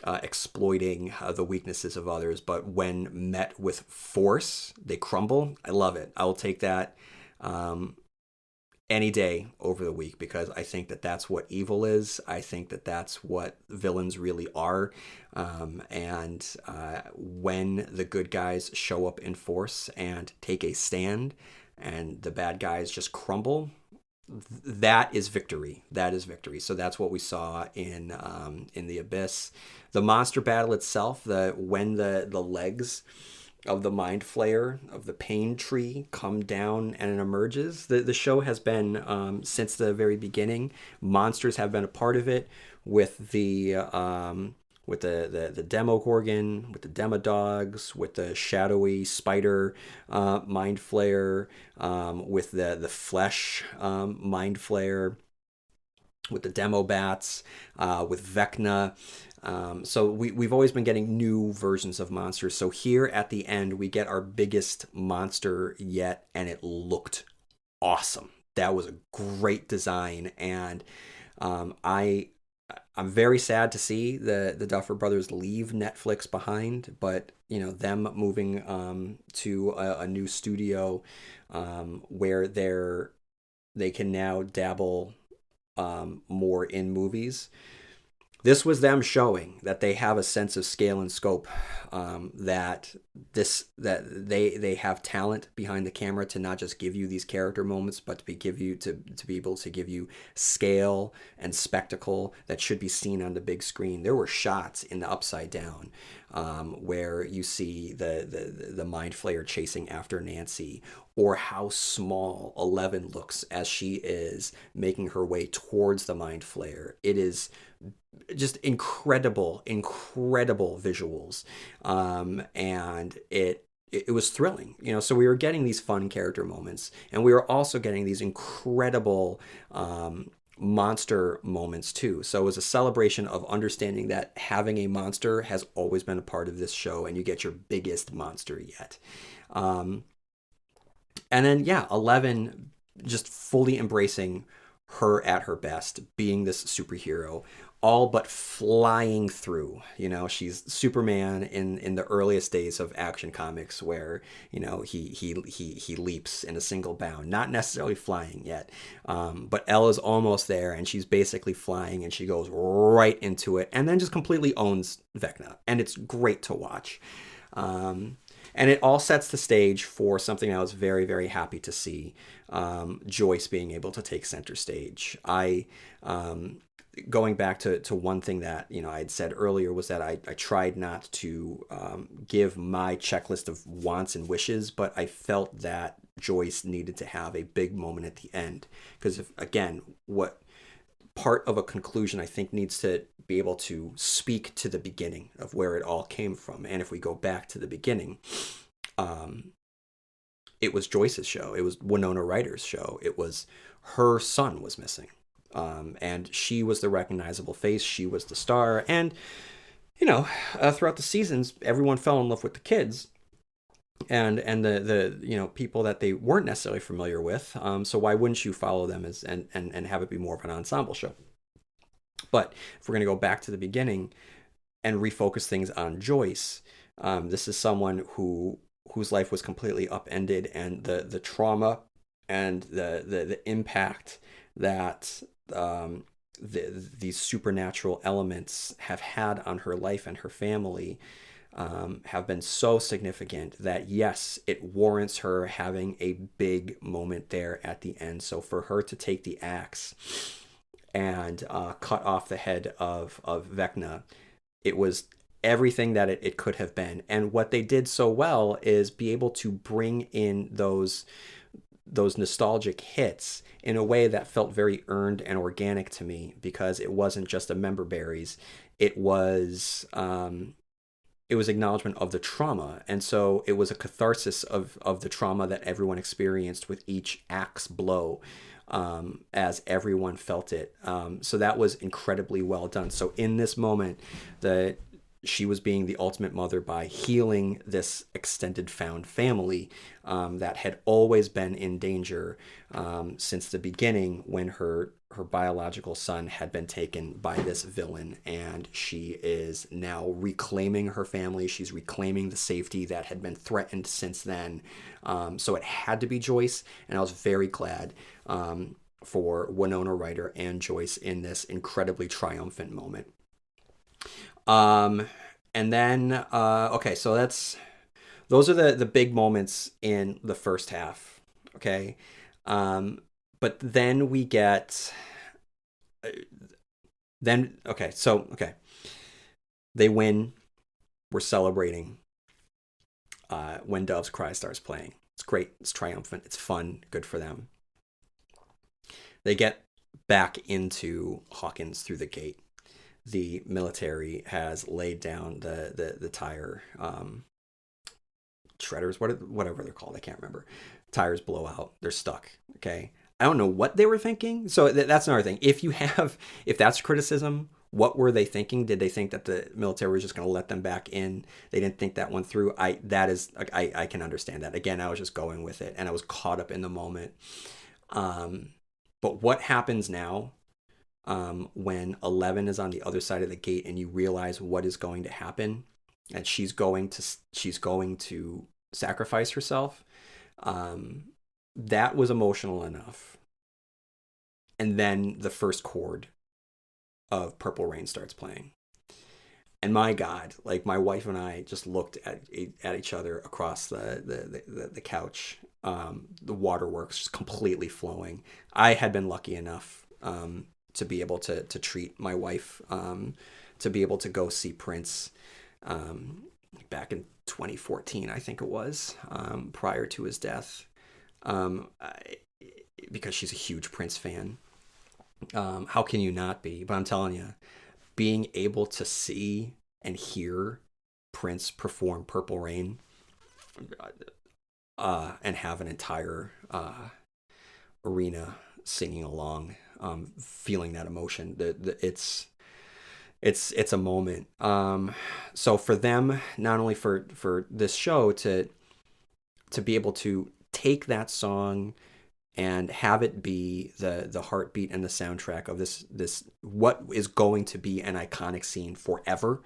exploiting the weaknesses of others. But when met with force, they crumble. I love it. I will take that. Um, any day over the week because I think that that's what evil is. I think that that's what villains really are. And when the good guys show up in force and take a stand and the bad guys just crumble, that is victory. That is victory. So that's what we saw in the Abyss. The monster battle itself, when the legs of the mind flayer of the pain tree come down and it emerges. The show has been since the very beginning. Monsters have been a part of it with the Demogorgon, with the Demodogs, with the shadowy spider mind flayer, with the flesh mind flayer, with the demo bats, with Vecna. So we've always been getting new versions of monsters. So here at the end, we get our biggest monster yet, and it looked awesome. That was a great design, and I'm very sad to see the Duffer Brothers leave Netflix behind, but them moving to a new studio where they can now dabble more in movies. This was them showing that they have a sense of scale and scope, that they have talent behind the camera to not just give you these character moments, but to be able to give you scale and spectacle that should be seen on the big screen. There were shots in the Upside Down where you see the mind flayer chasing after Nancy, or how small Eleven looks as she is making her way towards the mind flayer. It is just incredible visuals, and it was thrilling. So we were getting these fun character moments, and we were also getting these incredible monster moments too. So it was a celebration of understanding that having a monster has always been a part of this show, and you get your biggest monster yet. And then, yeah, 11 just fully embracing her at her best, being this superhero, all but flying through. She's Superman in the earliest days of Action Comics, where he leaps in a single bound, not necessarily flying yet, but Ella's almost there, and she's basically flying, and she goes right into it, and then just completely owns Vecna, and it's great to watch. And it all sets the stage for something I was very, very happy to see. Joyce being able to take center stage. Going back to one thing that I had said earlier, was that I tried not to give my checklist of wants and wishes, but I felt that Joyce needed to have a big moment at the end. Because what part of a conclusion I think needs to be able to speak to the beginning of where it all came from. And if we go back to the beginning, it was Joyce's show. It was Winona Ryder's show. It was her son was missing. And she was the recognizable face. She was the star. And, throughout the seasons, everyone fell in love with the kids and the people that they weren't necessarily familiar with. So why wouldn't you follow them and have it be more of an ensemble show? But if we're going to go back to the beginning and refocus things on Joyce, this is someone whose life was completely upended, and the trauma and the impact that these supernatural elements have had on her life and her family have been so significant that, yes, it warrants her having a big moment there at the end. So for her to take the axe and cut off the head of Vecna, it was everything that it could have been. And what they did so well is be able to bring in those nostalgic hits in a way that felt very earned and organic to me, because it wasn't just a member berries. It was acknowledgement of the trauma, and so it was a catharsis of the trauma that everyone experienced with each axe blow. as everyone felt it. So that was incredibly well done. So in this moment, the she was being the ultimate mother by healing this extended found family that had always been in danger since the beginning, when her biological son had been taken by this villain, and she is now reclaiming her family. She's reclaiming the safety that had been threatened since then. So it had to be Joyce, and I was very glad for Winona Ryder and Joyce in this incredibly triumphant moment. And then, okay, so those are the big moments in the first half. Okay. But then we get, okay. They win. We're celebrating. When Dove's Cry starts playing. It's great. It's triumphant. It's fun. Good for them. They get back into Hawkins through the gate. The military has laid down the tire shredders, whatever they're called. I can't remember. Tires blow out. They're stuck. Okay. I don't know what they were thinking. So that's another thing. If that's criticism, what were they thinking? Did they think that the military was just going to let them back in? They didn't think that one through. I can understand that. Again, I was just going with it, and I was caught up in the moment. But what happens now? When 11 is on the other side of the gate and you realize what is going to happen, and she's going to sacrifice herself, that was emotional enough. And then the first chord of Purple Rain starts playing, and my God, like, my wife and I just looked at each other across the couch. The waterworks just completely flowing. I had been lucky enough to be able to treat my wife, to be able to go see Prince back in 2014, I think it was, prior to his death, because she's a huge Prince fan. How can you not be? But I'm telling you, being able to see and hear Prince perform Purple Rain and have an entire arena singing along, feeling that emotion, it's a moment. So for them, not only for this show to be able to take that song and have it be the heartbeat and the soundtrack of this what is going to be an iconic scene forever,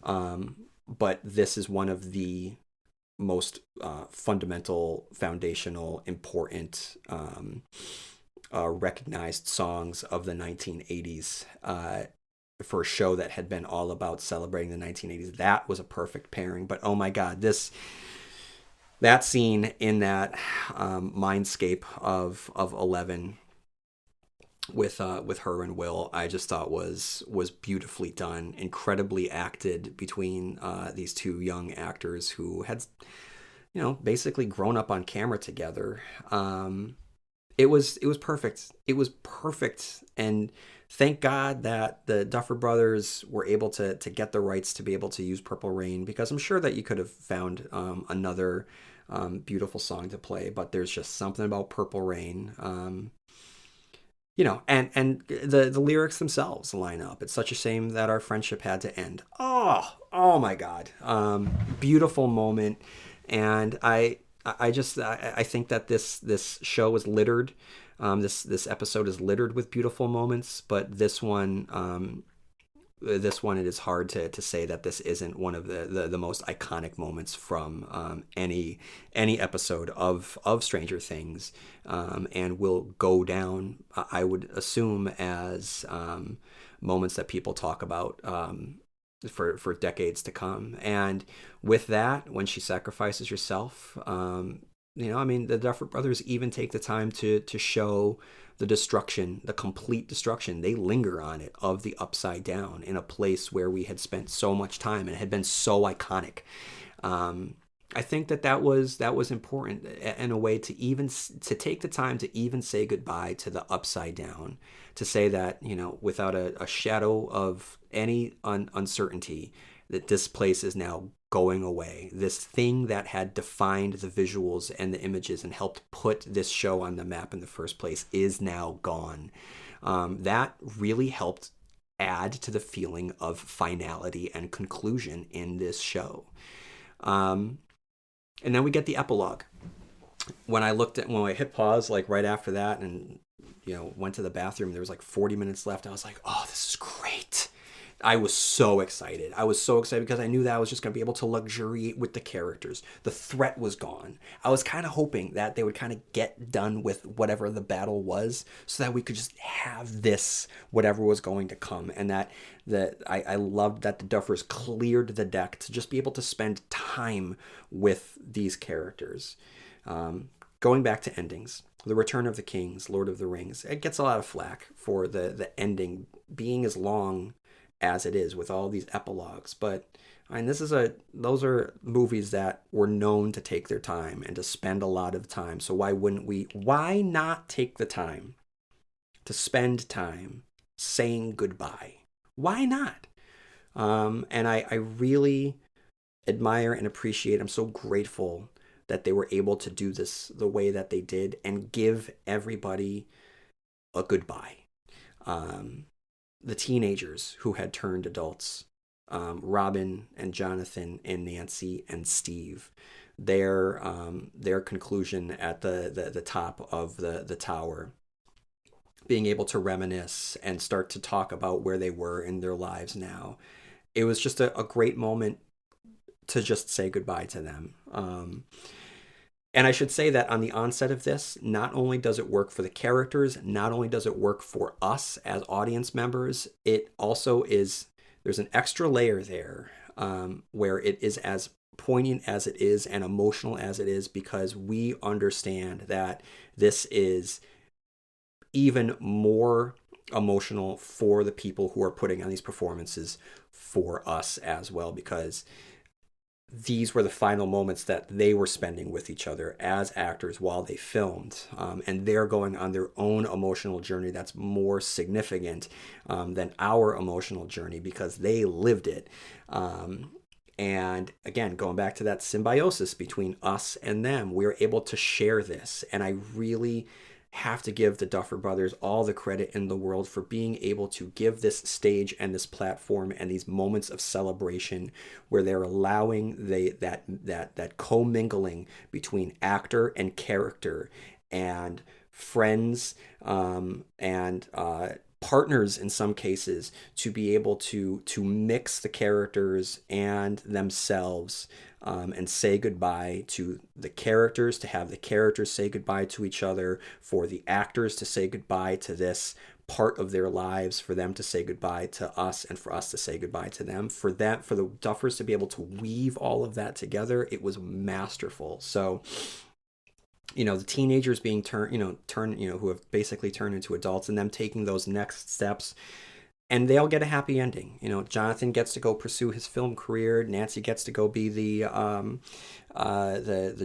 but this is one of the most fundamental, foundational, important, recognized songs of the 1980s, for a show that had been all about celebrating the 1980s. That was a perfect pairing. But oh my God, that scene in that mindscape of 11 with her and Will, I just thought was beautifully done, incredibly acted between these two young actors who had, basically grown up on camera together. It was perfect. It was perfect, and thank God that the Duffer Brothers were able to get the rights to be able to use Purple Rain, because I'm sure that you could have found another beautiful song to play, but there's just something about Purple Rain. And the lyrics themselves line up. It's such a shame that our friendship had to end. Oh my God. Beautiful moment. And I think that this show is littered. This episode is littered with beautiful moments, but this one, it is hard to say that this isn't one of the most iconic moments from any episode of Stranger Things, and will go down, I would assume, as moments that people talk about for decades to come. And with that, when she sacrifices herself, the Duffer Brothers even take the time to show the destruction, the complete destruction. They linger on it, of the Upside Down, in a place where we had spent so much time and it had been so iconic. I think that was important in a way, to take the time to even say goodbye to the Upside Down, to say that, without a shadow of any uncertainty, that this place is now going away. This thing that had defined the visuals and the images and helped put this show on the map in the first place is now gone. That really helped add to the feeling of finality and conclusion in this show. And then we get the epilogue. When I hit pause, like right after that, and went to the bathroom, there was like 40 minutes left. I was like, oh, this is great. I was so excited. I was so excited because I knew that I was just going to be able to luxuriate with the characters. The threat was gone. I was kind of hoping that they would kind of get done with whatever the battle was so that we could just have this, whatever was going to come. And that I loved that the Duffers cleared the deck to just be able to spend time with these characters. Going back to endings, The Return of the Kings, Lord of the Rings, it gets a lot of flack for the ending being as long as it is with all these epilogues. But I mean, those are movies that were known to take their time and to spend a lot of time. So why not take the time to spend time saying goodbye? Why not? And I really admire and appreciate, I'm so grateful that they were able to do this the way that they did and give everybody a goodbye. The teenagers who had turned adults, Robin and Jonathan and Nancy and Steve, their conclusion at the top of the tower, being able to reminisce and start to talk about where they were in their lives now. It was just a great moment to just say goodbye to them. And I should say that on the onset of this, not only does it work for the characters, not only does it work for us as audience members, it also there's an extra layer there where it is as poignant as it is and emotional as it is, because we understand that this is even more emotional for the people who are putting on these performances for us as well, because these were the final moments that they were spending with each other as actors while they filmed. And they're going on their own emotional journey that's more significant than our emotional journey because they lived it. And again, going back to that symbiosis between us and them, we were able to share this. And I really have to give the Duffer Brothers all the credit in the world for being able to give this stage and this platform and these moments of celebration where they're allowing that commingling between actor and character and friends and partners in some cases, to be able to mix the characters and themselves and say goodbye to the characters, to have the characters say goodbye to each other, for the actors to say goodbye to this part of their lives, for them to say goodbye to us and for us to say goodbye to them, for the Duffers to be able to weave all of that together. It was masterful. So the teenagers being who have basically turned into adults, and them taking those next steps, and they all get a happy ending. Jonathan gets to go pursue his film career. Nancy gets to go be the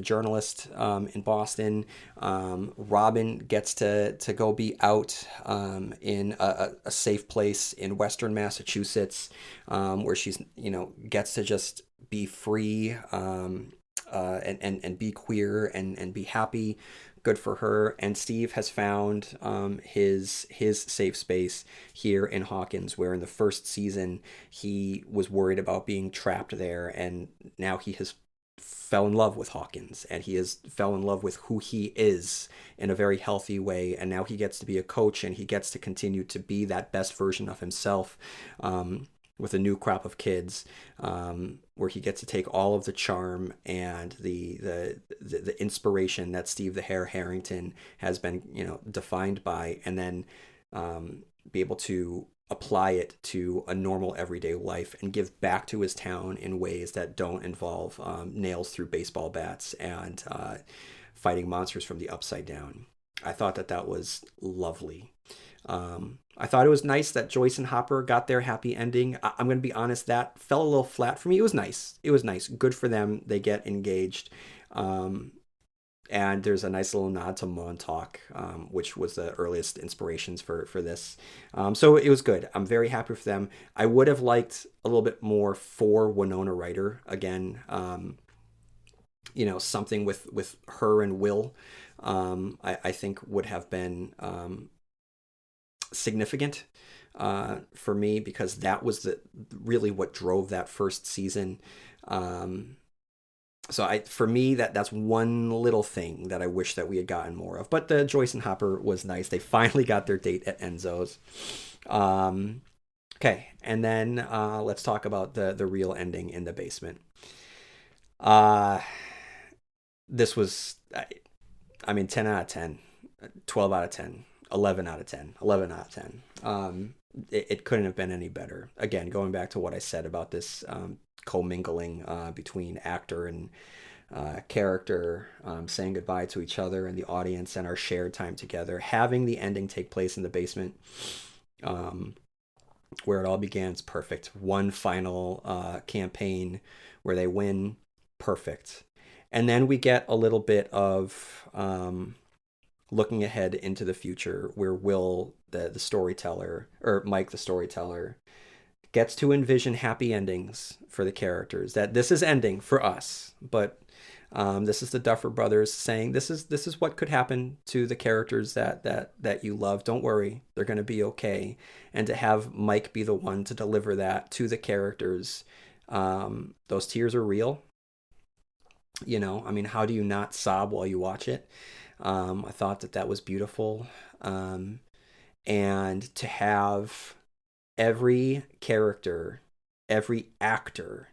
journalist in Boston. Robin gets to go be out in a safe place in Western Massachusetts, where she's gets to just be free. And be queer and be happy. Good for her. And Steve has found his safe space here in Hawkins, where in the first season he was worried about being trapped there, and now he has fell in love with Hawkins, and he has fell in love with who he is in a very healthy way. And now he gets to be a coach, and he gets to continue to be that best version of himself with a new crop of kids, where he gets to take all of the charm and the inspiration that Steve the Hare Harrington has been defined by, and then be able to apply it to a normal everyday life and give back to his town in ways that don't involve nails through baseball bats and fighting monsters from the upside down. I thought that was lovely. I thought it was nice that Joyce and Hopper got their happy ending. I'm going to be honest, that fell a little flat for me. It was nice. Good for them. They get engaged. And And there's a nice little nod to Montauk, which was the earliest inspirations for this. So it was good. I'm very happy for them. I would have liked a little bit more for Winona Ryder again. Something with her and Will, I think would have been significant for me, because that was really what drove that first season. For me, that's one little thing that I wish that we had gotten more of. But the Joyce and Hopper was nice. They finally got their date at Enzo's. Okay, and then let's talk about the real ending in the basement. This was, I mean, 10 out of 10, 12 out of 10, 11 out of 10, 11 out of 10. It couldn't have been any better. Again, going back to what I said about this commingling between actor and character, saying goodbye to each other and the audience and our shared time together, having the ending take place in the basement, where it all began, is perfect. One final campaign where they win, perfect. And then we get a little bit of looking ahead into the future, where Will, the storyteller, or Mike, the storyteller, gets to envision happy endings for the characters. That this is ending for us, but this is the Duffer Brothers saying this is what could happen to the characters that you love. Don't worry, they're going to be okay. And to have Mike be the one to deliver that to the characters, those tears are real. I mean, how do you not sob while you watch it? I thought that was beautiful. And to have every character, every actor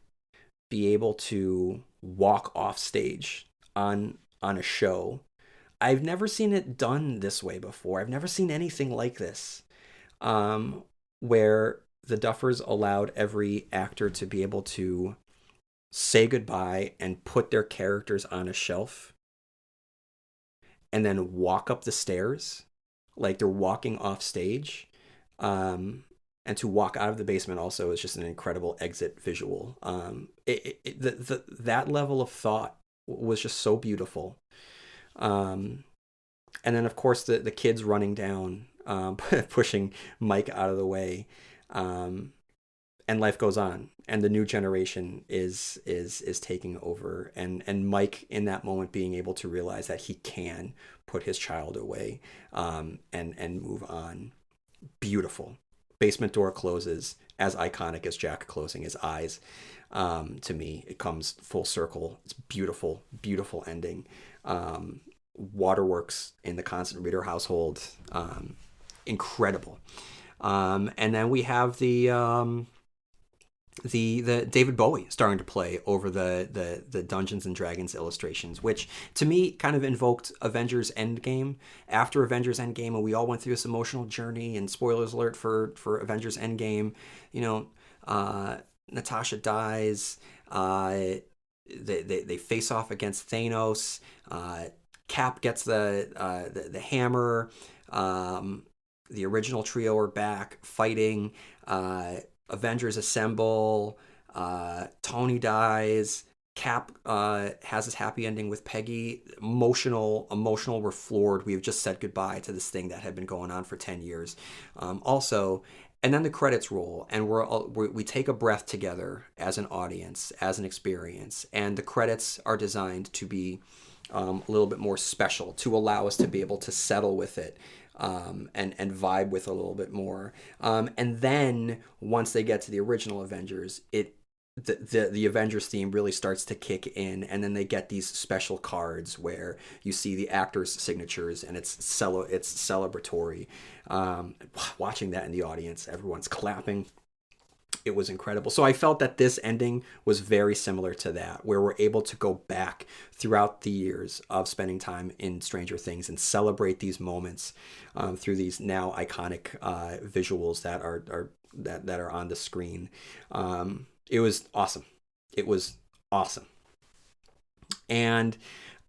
be able to walk off stage on a show. I've never seen it done this way before. I've never seen anything like this, where the Duffers allowed every actor to be able to say goodbye and put their characters on a shelf and then walk up the stairs like they're walking off stage. And to walk out of the basement also is just an incredible exit visual. That level of thought was just so beautiful. And then, of course, the kids running down, pushing Mike out of the way, and life goes on, and the new generation is taking over, and Mike in that moment being able to realize that he can put his child away, and move on. Beautiful. Basement door closes, as iconic as Jack closing his eyes. To me, it comes full circle. It's beautiful, beautiful ending. Waterworks in the Constant Reader household, incredible. And then we have the David Bowie starting to play over the Dungeons and Dragons illustrations, which to me kind of invoked Avengers Endgame. After Avengers Endgame, and we all went through this emotional journey, and spoilers alert for Avengers Endgame, Natasha dies, they face off against Thanos, Cap gets the hammer, the original trio are back fighting, Avengers assemble, Tony dies, Cap has his happy ending with Peggy. Emotional. We're floored. We have just said goodbye to this thing that had been going on for 10 years. Also, and then the credits roll, and we take a breath together as an audience, as an experience, and the credits are designed to be a little bit more special, to allow us to be able to settle with it. And vibe with a little bit more. And then once they get to the original Avengers, the Avengers theme really starts to kick in, and then they get these special cards where you see the actors' signatures, and it's celebratory. Watching that in the audience, everyone's clapping. It was incredible. So I felt that this ending was very similar to that, where we're able to go back throughout the years of spending time in Stranger Things and celebrate these moments through these now iconic visuals that are on the screen. It was awesome. It was awesome. And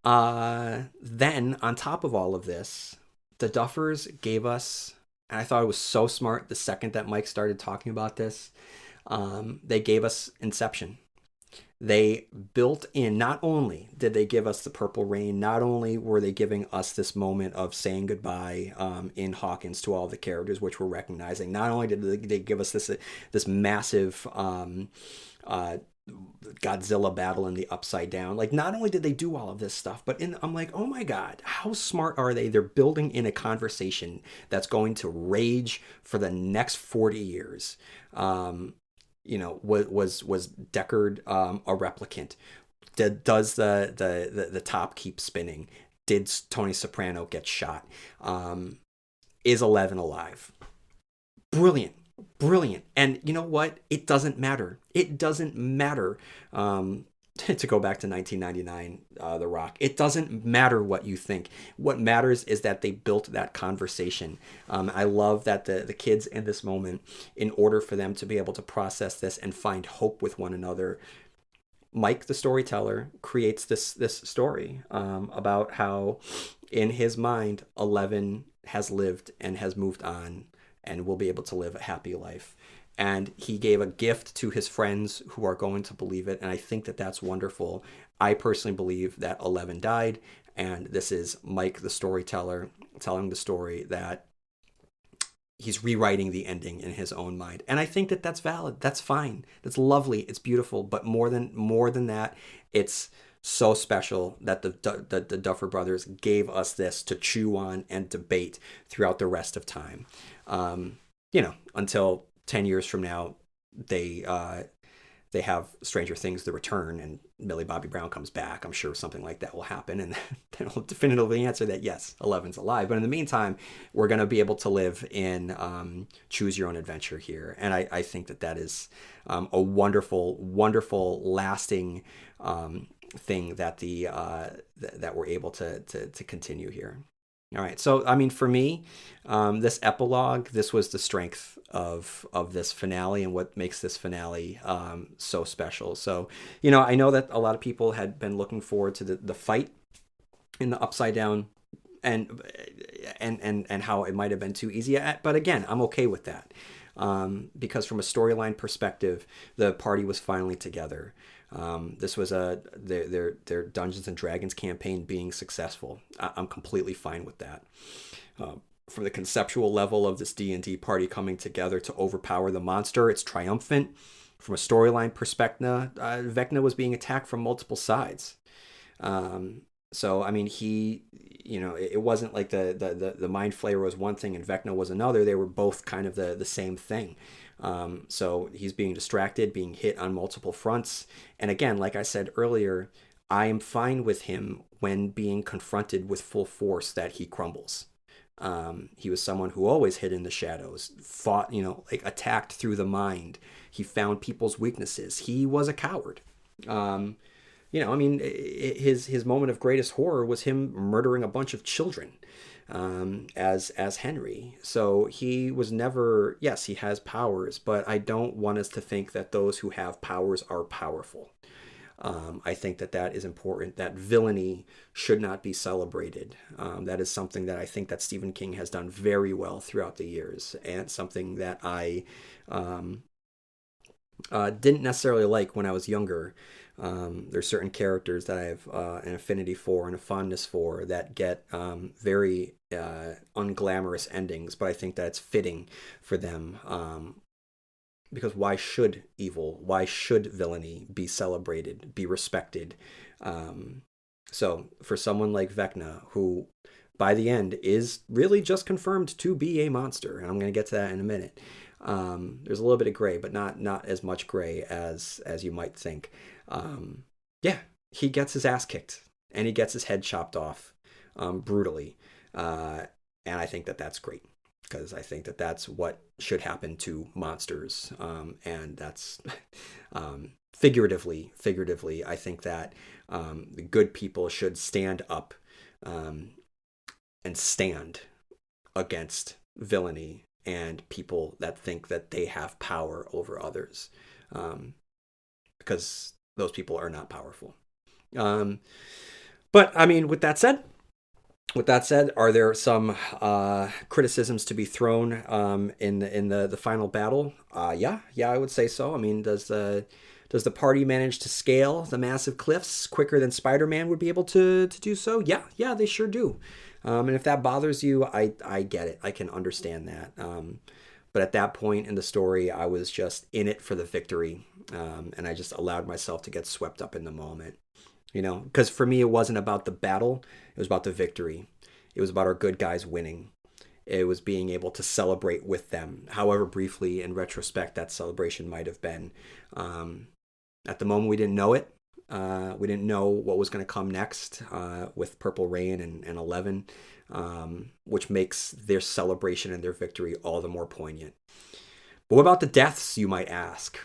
then on top of all of this, the Duffers gave us, and I thought it was so smart the second that Mike started talking about this, they gave us Inception. They built in, not only did they give us the purple rain, not only were they giving us this moment of saying goodbye in Hawkins to all the characters, which we're recognizing, not only did they give us this massive Godzilla battle in the Upside Down. Like, not only did they do all of this stuff, but I'm like, oh my God, how smart are they? They're building in a conversation that's going to rage for the next 40 years. Was Deckard a replicant? Does the top keep spinning? Did Tony Soprano get shot? Is 11 alive? Brilliant. Brilliant. And you know what? It doesn't matter. It doesn't matter. To go back to 1999, The Rock, it doesn't matter what you think. What matters is that they built that conversation. I love that the kids in this moment, in order for them to be able to process this and find hope with one another, Mike, the storyteller, creates this story about how, in his mind, 11 has lived and has moved on and will be able to live a happy life. And he gave a gift to his friends who are going to believe it. And I think that that's wonderful. I personally believe that 11 died. And this is Mike, the storyteller, telling the story that he's rewriting the ending in his own mind. And I think that that's valid. That's fine. That's lovely. It's beautiful. But more than that, it's so special that the Duffer Brothers gave us this to chew on and debate throughout the rest of time. Until 10 years from now, they have Stranger Things: The Return, and Millie Bobby Brown comes back. I'm sure something like that will happen, and then will definitively answer that yes, 11's alive. But in the meantime, we're going to be able to live in choose your own adventure here, and I think that is a wonderful, wonderful, lasting thing that that we're able to continue here. All right. So, I mean, for me, this epilogue, this was the strength of this finale and what makes this finale so special. So, I know that a lot of people had been looking forward to the fight in the Upside Down and how it might have been too easy. But again, I'm okay with that because from a storyline perspective, the party was finally together. This was their Dungeons and Dragons campaign being successful. I'm completely fine with that. From the conceptual level of this D&D party coming together to overpower the monster, it's triumphant. From a storyline perspective, Vecna was being attacked from multiple sides. So I mean, it wasn't like the Mind Flayer was one thing and Vecna was another. They were both kind of the same thing. So he's being distracted, being hit on multiple fronts. And again, like I said earlier, I am fine with him when being confronted with full force that he crumbles. He was someone who always hid in the shadows, fought, attacked through the mind. He found people's weaknesses. He was a coward. His moment of greatest horror was him murdering a bunch of children. As Henry. So he was never, yes, he has powers, but I don't want us to think that those who have powers are powerful. I think that is important, that villainy should not be celebrated. That is something that I think that Stephen King has done very well throughout the years, and something that I didn't necessarily like when I was younger. There's certain characters that I have an affinity for and a fondness for that get very unglamorous endings, but I think that it's fitting for them because why should villainy be celebrated, be respected? So for someone like Vecna, who by the end is really just confirmed to be a monster, and I'm going to get to that in a minute. There's a little bit of gray, but not as much gray as you might think. He gets his ass kicked and he gets his head chopped off brutally. And I think that that's great because I think that that's what should happen to monsters. And that's figuratively, I think that the good people should stand up and stand against villainy and people that think that they have power over others, because those people are not powerful. But I mean, with that said, are there some criticisms to be thrown in the final battle? Yeah, I would say so. I mean, does Does the party manage to scale the massive cliffs quicker than Spider-Man would be able to do so? Yeah, they sure do. And if that bothers you, I get it. I can understand that. But at that point in the story, I was just in it for the victory. And I just allowed myself to get swept up in the moment. Because for me, it wasn't about the battle, it was about the victory. It was about our good guys winning. It was being able to celebrate with them, however briefly in retrospect that celebration might have been. At the moment, we didn't know it. We didn't know what was going to come next with Purple Rain and 11, which makes their celebration and their victory all the more poignant. But what about the deaths, you might ask?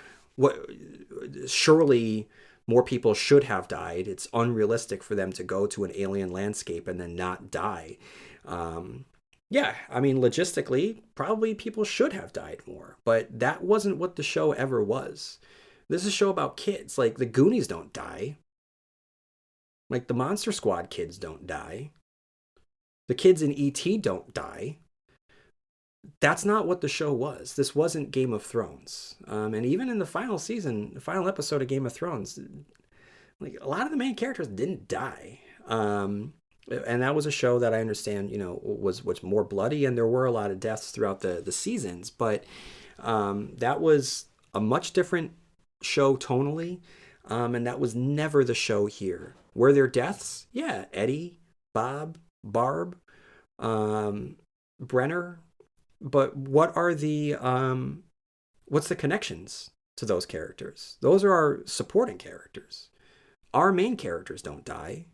Surely more people should have died. It's unrealistic for them to go to an alien landscape and then not die. Yeah, I mean, logistically, probably people should have died more, but that wasn't what the show ever was. This is a show about kids. Like, the Goonies don't die. Like, the Monster Squad kids don't die. The kids in E.T. don't die. That's not what the show was. This wasn't Game of Thrones. And even in the final season, the final episode of Game of Thrones, like, a lot of the main characters didn't die. And that was a show that I understand, was more bloody, and there were a lot of deaths throughout the seasons. But that was a much different show tonally, and that was never the show here. Were there deaths? Yeah, Eddie, Bob, Barb, Brenner. But what are what's the connections to those characters? Those are our supporting characters. Our main characters don't die.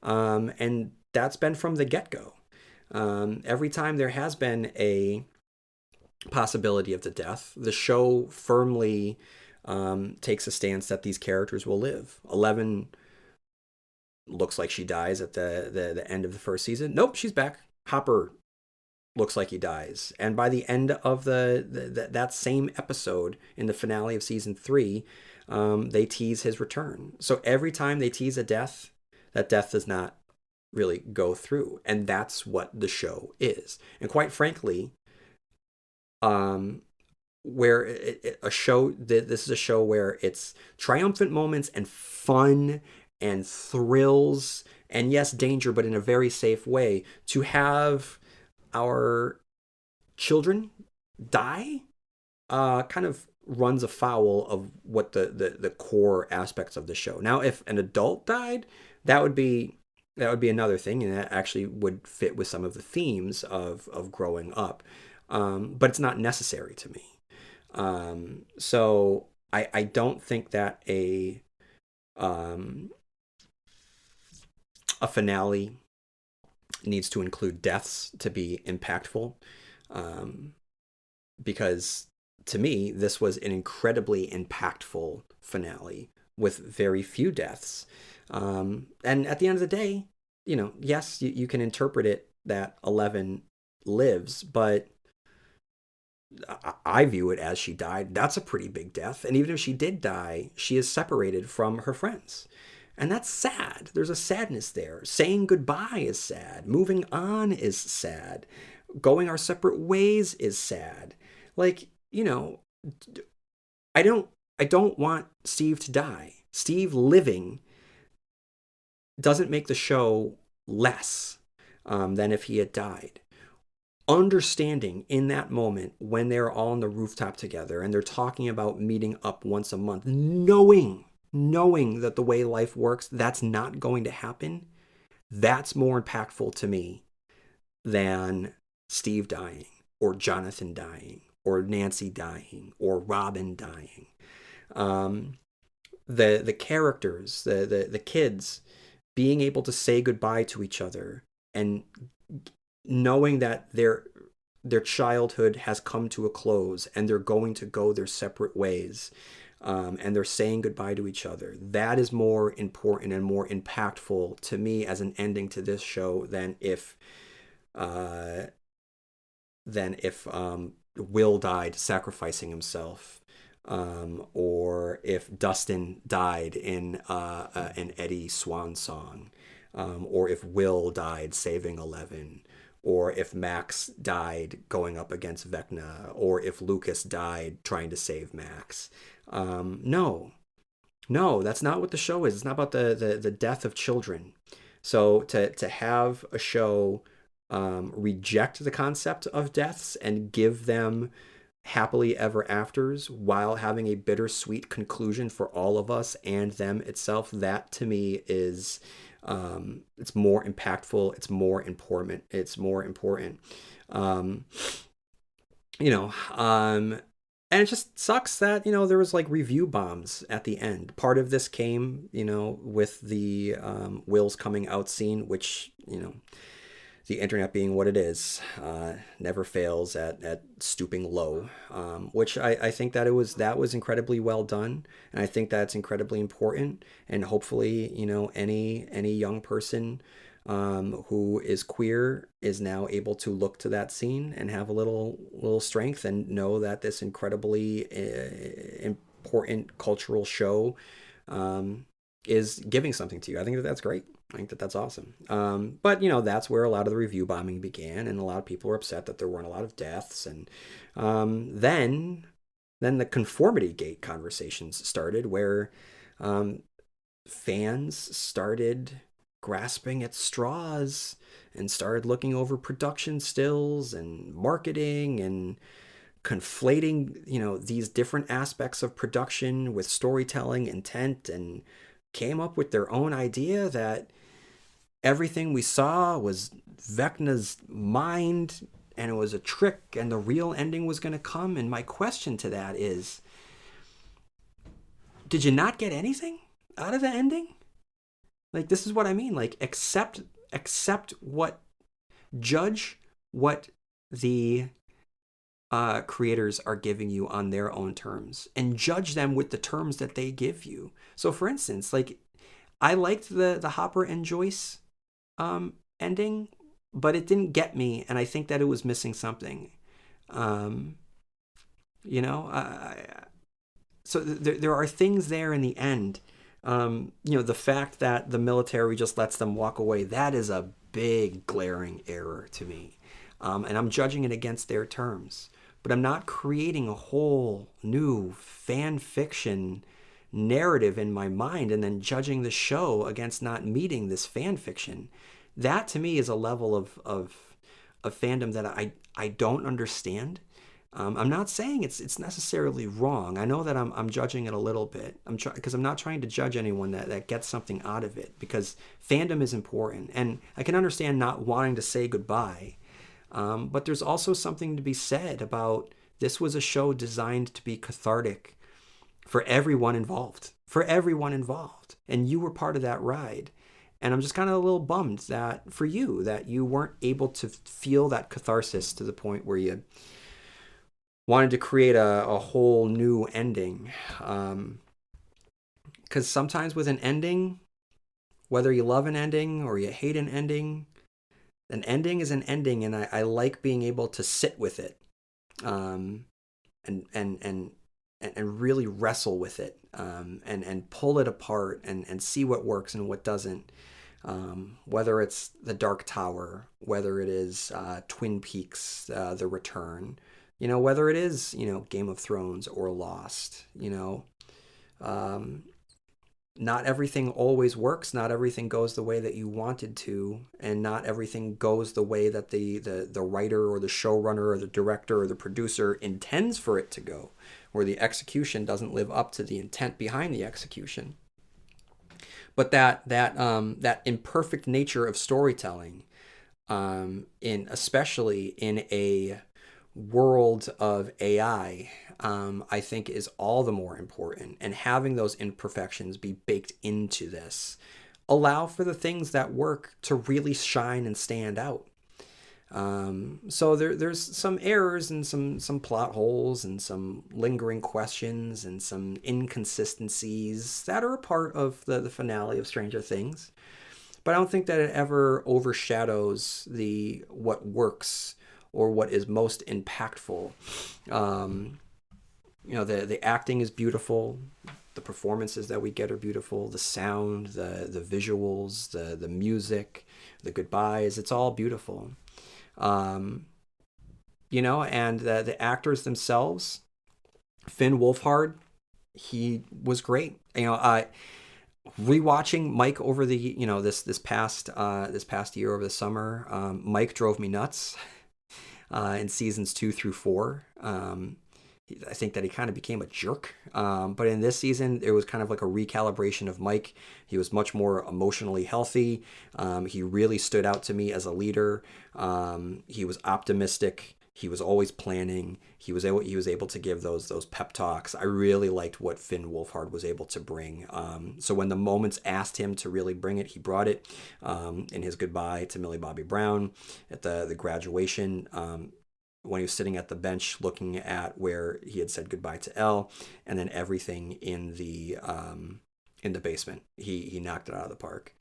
And that's been from the get-go. Every time there has been a possibility of the death, the show firmly takes a stance that these characters will live. 11 looks like she dies at the end of the first season. Nope, she's back. Hopper looks like he dies. And by the end of that same episode in the finale of season 3, they tease his return. So every time they tease a death, that death does not really go through. And that's what the show is. And quite frankly, where this is a show where it's triumphant moments and fun and thrills and yes, danger, but in a very safe way. To have our children die kind of runs afoul of what the core aspects of the show. Now, if an adult died, that would be another thing, and that actually would fit with some of the themes of growing up. But it's not necessary to me. So I don't think that a finale needs to include deaths to be impactful, because to me this was an incredibly impactful finale with very few deaths. And at the end of the day, yes, you can interpret it that 11 lives, but I view it as she died. That's a pretty big death. And even if she did die, she is separated from her friends. And that's sad. There's a sadness there. Saying goodbye is sad. Moving on is sad. Going our separate ways is sad. Like, I don't want Steve to die. Steve living doesn't make the show less than if he had died. Understanding in that moment when they're all on the rooftop together and they're talking about meeting up once a month, knowing that the way life works, that's not going to happen, that's more impactful to me than Steve dying or Jonathan dying or Nancy dying or Robin dying. The characters, the kids being able to say goodbye to each other and knowing that their childhood has come to a close and they're going to go their separate ways, and they're saying goodbye to each other. That is more important and more impactful to me as an ending to this show than if Will died sacrificing himself, or if Dustin died in an Eddie Swan song, or if Will died saving 11, or if Max died going up against Vecna, or if Lucas died trying to save Max. No, No, that's not what the show is. It's not about the death of children. So to have a show reject the concept of deaths and give them happily ever afters while having a bittersweet conclusion for all of us and them itself, that to me is it's more impactful. It's more important. It's more important. Um, you know, and it just sucks that there was like review bombs at the end. Part of this came with the Will's coming out scene, which the internet being what it is, never fails at stooping low. Which I think that was incredibly well done, and I think that's incredibly important. And hopefully, any young person who is queer is now able to look to that scene and have a little strength and know that this incredibly important cultural show is giving something to you. I think that that's great. I think that that's awesome. But that's where a lot of the review bombing began, and a lot of people were upset that there weren't a lot of deaths. And then the conformity gate conversations started, where fans started grasping at straws and started looking over production stills and marketing and conflating these different aspects of production with storytelling intent, and came up with their own idea that everything we saw was Vecna's mind and it was a trick and the real ending was going to come. And my question to that is, did you not get anything out of the ending? Like, this is what I mean. Like, accept what, judge what the creators are giving you on their own terms, and judge them with the terms that they give you. So, for instance, like, I liked the Hopper and Joyce ending, but it didn't get me, and I think that it was missing something. Um, you know, so there are things there in the end. The fact that the military just lets them walk away, that is a big glaring error to me. And I'm judging it against their terms. But I'm not creating a whole new fan fiction narrative in my mind and then judging the show against not meeting this fan fiction. That to me is a level of fandom that I don't understand. I'm not saying it's necessarily wrong. I know that I'm judging it a little bit. Because I'm not trying to judge anyone that gets something out of it, because fandom is important, and I can understand not wanting to say goodbye. But there's also something to be said about, this was a show designed to be cathartic for everyone involved. For everyone involved, and you were part of that ride. And I'm just kind of a little bummed that for you that you weren't able to feel that catharsis to the point where you wanted to create a whole new ending. Because sometimes with an ending, whether you love an ending or you hate an ending is an ending, and I like being able to sit with it, um, and really wrestle with it, and pull it apart and see what works and what doesn't. Whether it's The Dark Tower, whether it is Twin Peaks, The Return, whether it is, Game of Thrones or Lost, not everything always works. Not everything goes the way that you wanted to, and not everything goes the way that the writer or the showrunner or the director or the producer intends for it to go, where the execution doesn't live up to the intent behind the execution. But that imperfect nature of storytelling, in especially in a world of AI, I think is all the more important. And having those imperfections be baked into this allow for the things that work to really shine and stand out. So there's some errors and some plot holes and some lingering questions and some inconsistencies that are a part of the finale of Stranger Things. But I don't think that it ever overshadows the what works or what is most impactful. The acting is beautiful. The performances that we get are beautiful. The sound, the visuals, the music, the goodbyes, it's all beautiful. Um, and the actors themselves, Finn Wolfhard, he was great. Rewatching Mike over the this past year over the summer, Mike drove me nuts in seasons 2 through 4. I think that he kind of became a jerk. But in this season, it was kind of like a recalibration of Mike. He was much more emotionally healthy. He really stood out to me as a leader. He was optimistic. He was always planning. He was able to give those pep talks. I really liked what Finn Wolfhard was able to bring. So when the moments asked him to really bring it, he brought it. In his goodbye to Millie Bobby Brown at the graduation. When he was sitting at the bench looking at where he had said goodbye to Elle, and then everything in the basement, he knocked it out of the park.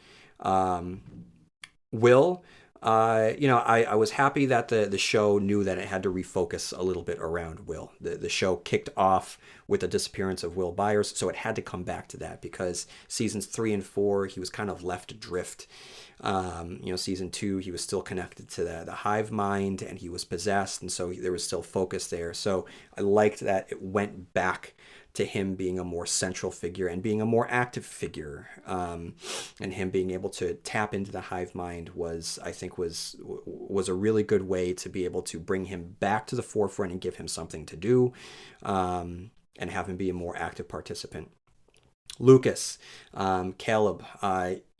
Will, I was happy that the show knew that it had to refocus a little bit around Will. The show kicked off with the disappearance of Will Byers, so it had to come back to that because seasons 3 and 4 he was kind of left adrift. Season 2 he was still connected to the hive mind and he was possessed, and so there was still focus there. So I liked that it went back to him being a more central figure and being a more active figure, and him being able to tap into the hive mind was a really good way to be able to bring him back to the forefront and give him something to do, and have him be a more active participant. Lucas, Caleb,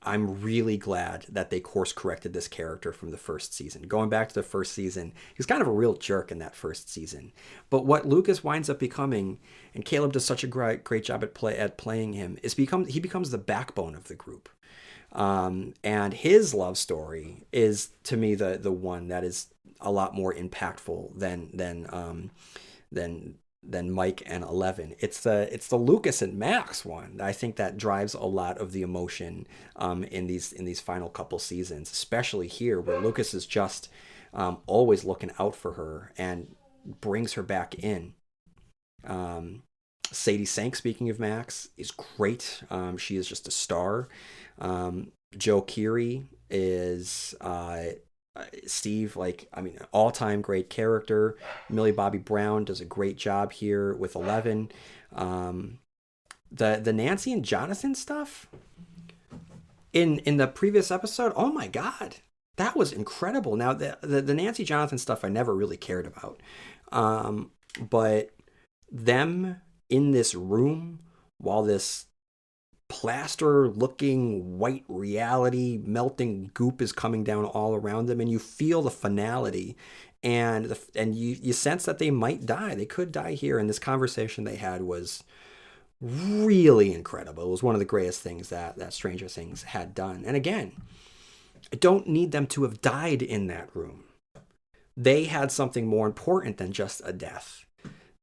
I'm really glad that they course corrected this character from the first season. Going back to the first season, he was kind of a real jerk in that first season. But what Lucas winds up becoming, and Caleb does such a great job at playing him, he becomes the backbone of the group. And his love story is, to me, the one that is a lot more impactful than Mike and 11. It's the Lucas and Max one. I think that drives a lot of the emotion in these final couple seasons, especially here where Lucas is just always looking out for her and brings her back in. Sadie Sank, speaking of Max, is great. She is just a star. Joe Keery is Steve, all-time great character. Millie Bobby Brown does a great job here with 11. The Nancy and Jonathan stuff in the previous episode, oh my god, that was incredible. Now the Nancy Jonathan stuff I never really cared about, but them in this room while this plaster looking white reality melting goop is coming down all around them, and you feel the finality, and you sense that they might die. They could die here, and this conversation they had was really incredible. It was one of the greatest things that Stranger Things had done. And again, I don't need them to have died in that room. They had something more important than just a death.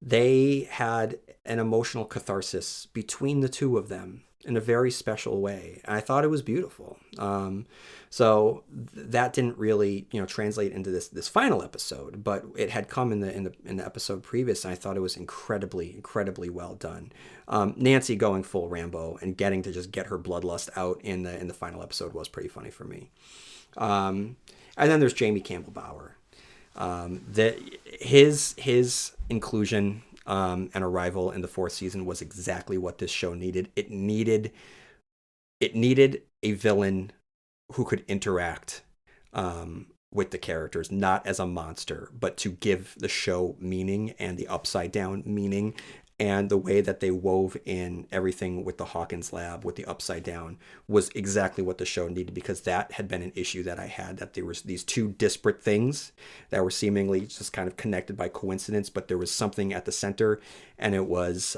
They had an emotional catharsis between the two of them in a very special way. I thought it was beautiful. So that didn't really, translate into this final episode, but it had come in the episode previous, and I thought it was incredibly well done. Nancy going full Rambo and getting to just get her bloodlust out in the final episode was pretty funny for me. And then there's Jamie Campbell Bower. His inclusion and arrival in the 4th season was exactly what this show needed. It needed a villain who could interact with the characters, not as a monster, but to give the show meaning and the upside down meaning. And the way that they wove in everything with the Hawkins lab, with the upside down, was exactly what the show needed, because that had been an issue that I had, that there was these two disparate things that were seemingly just kind of connected by coincidence, but there was something at the center, and it was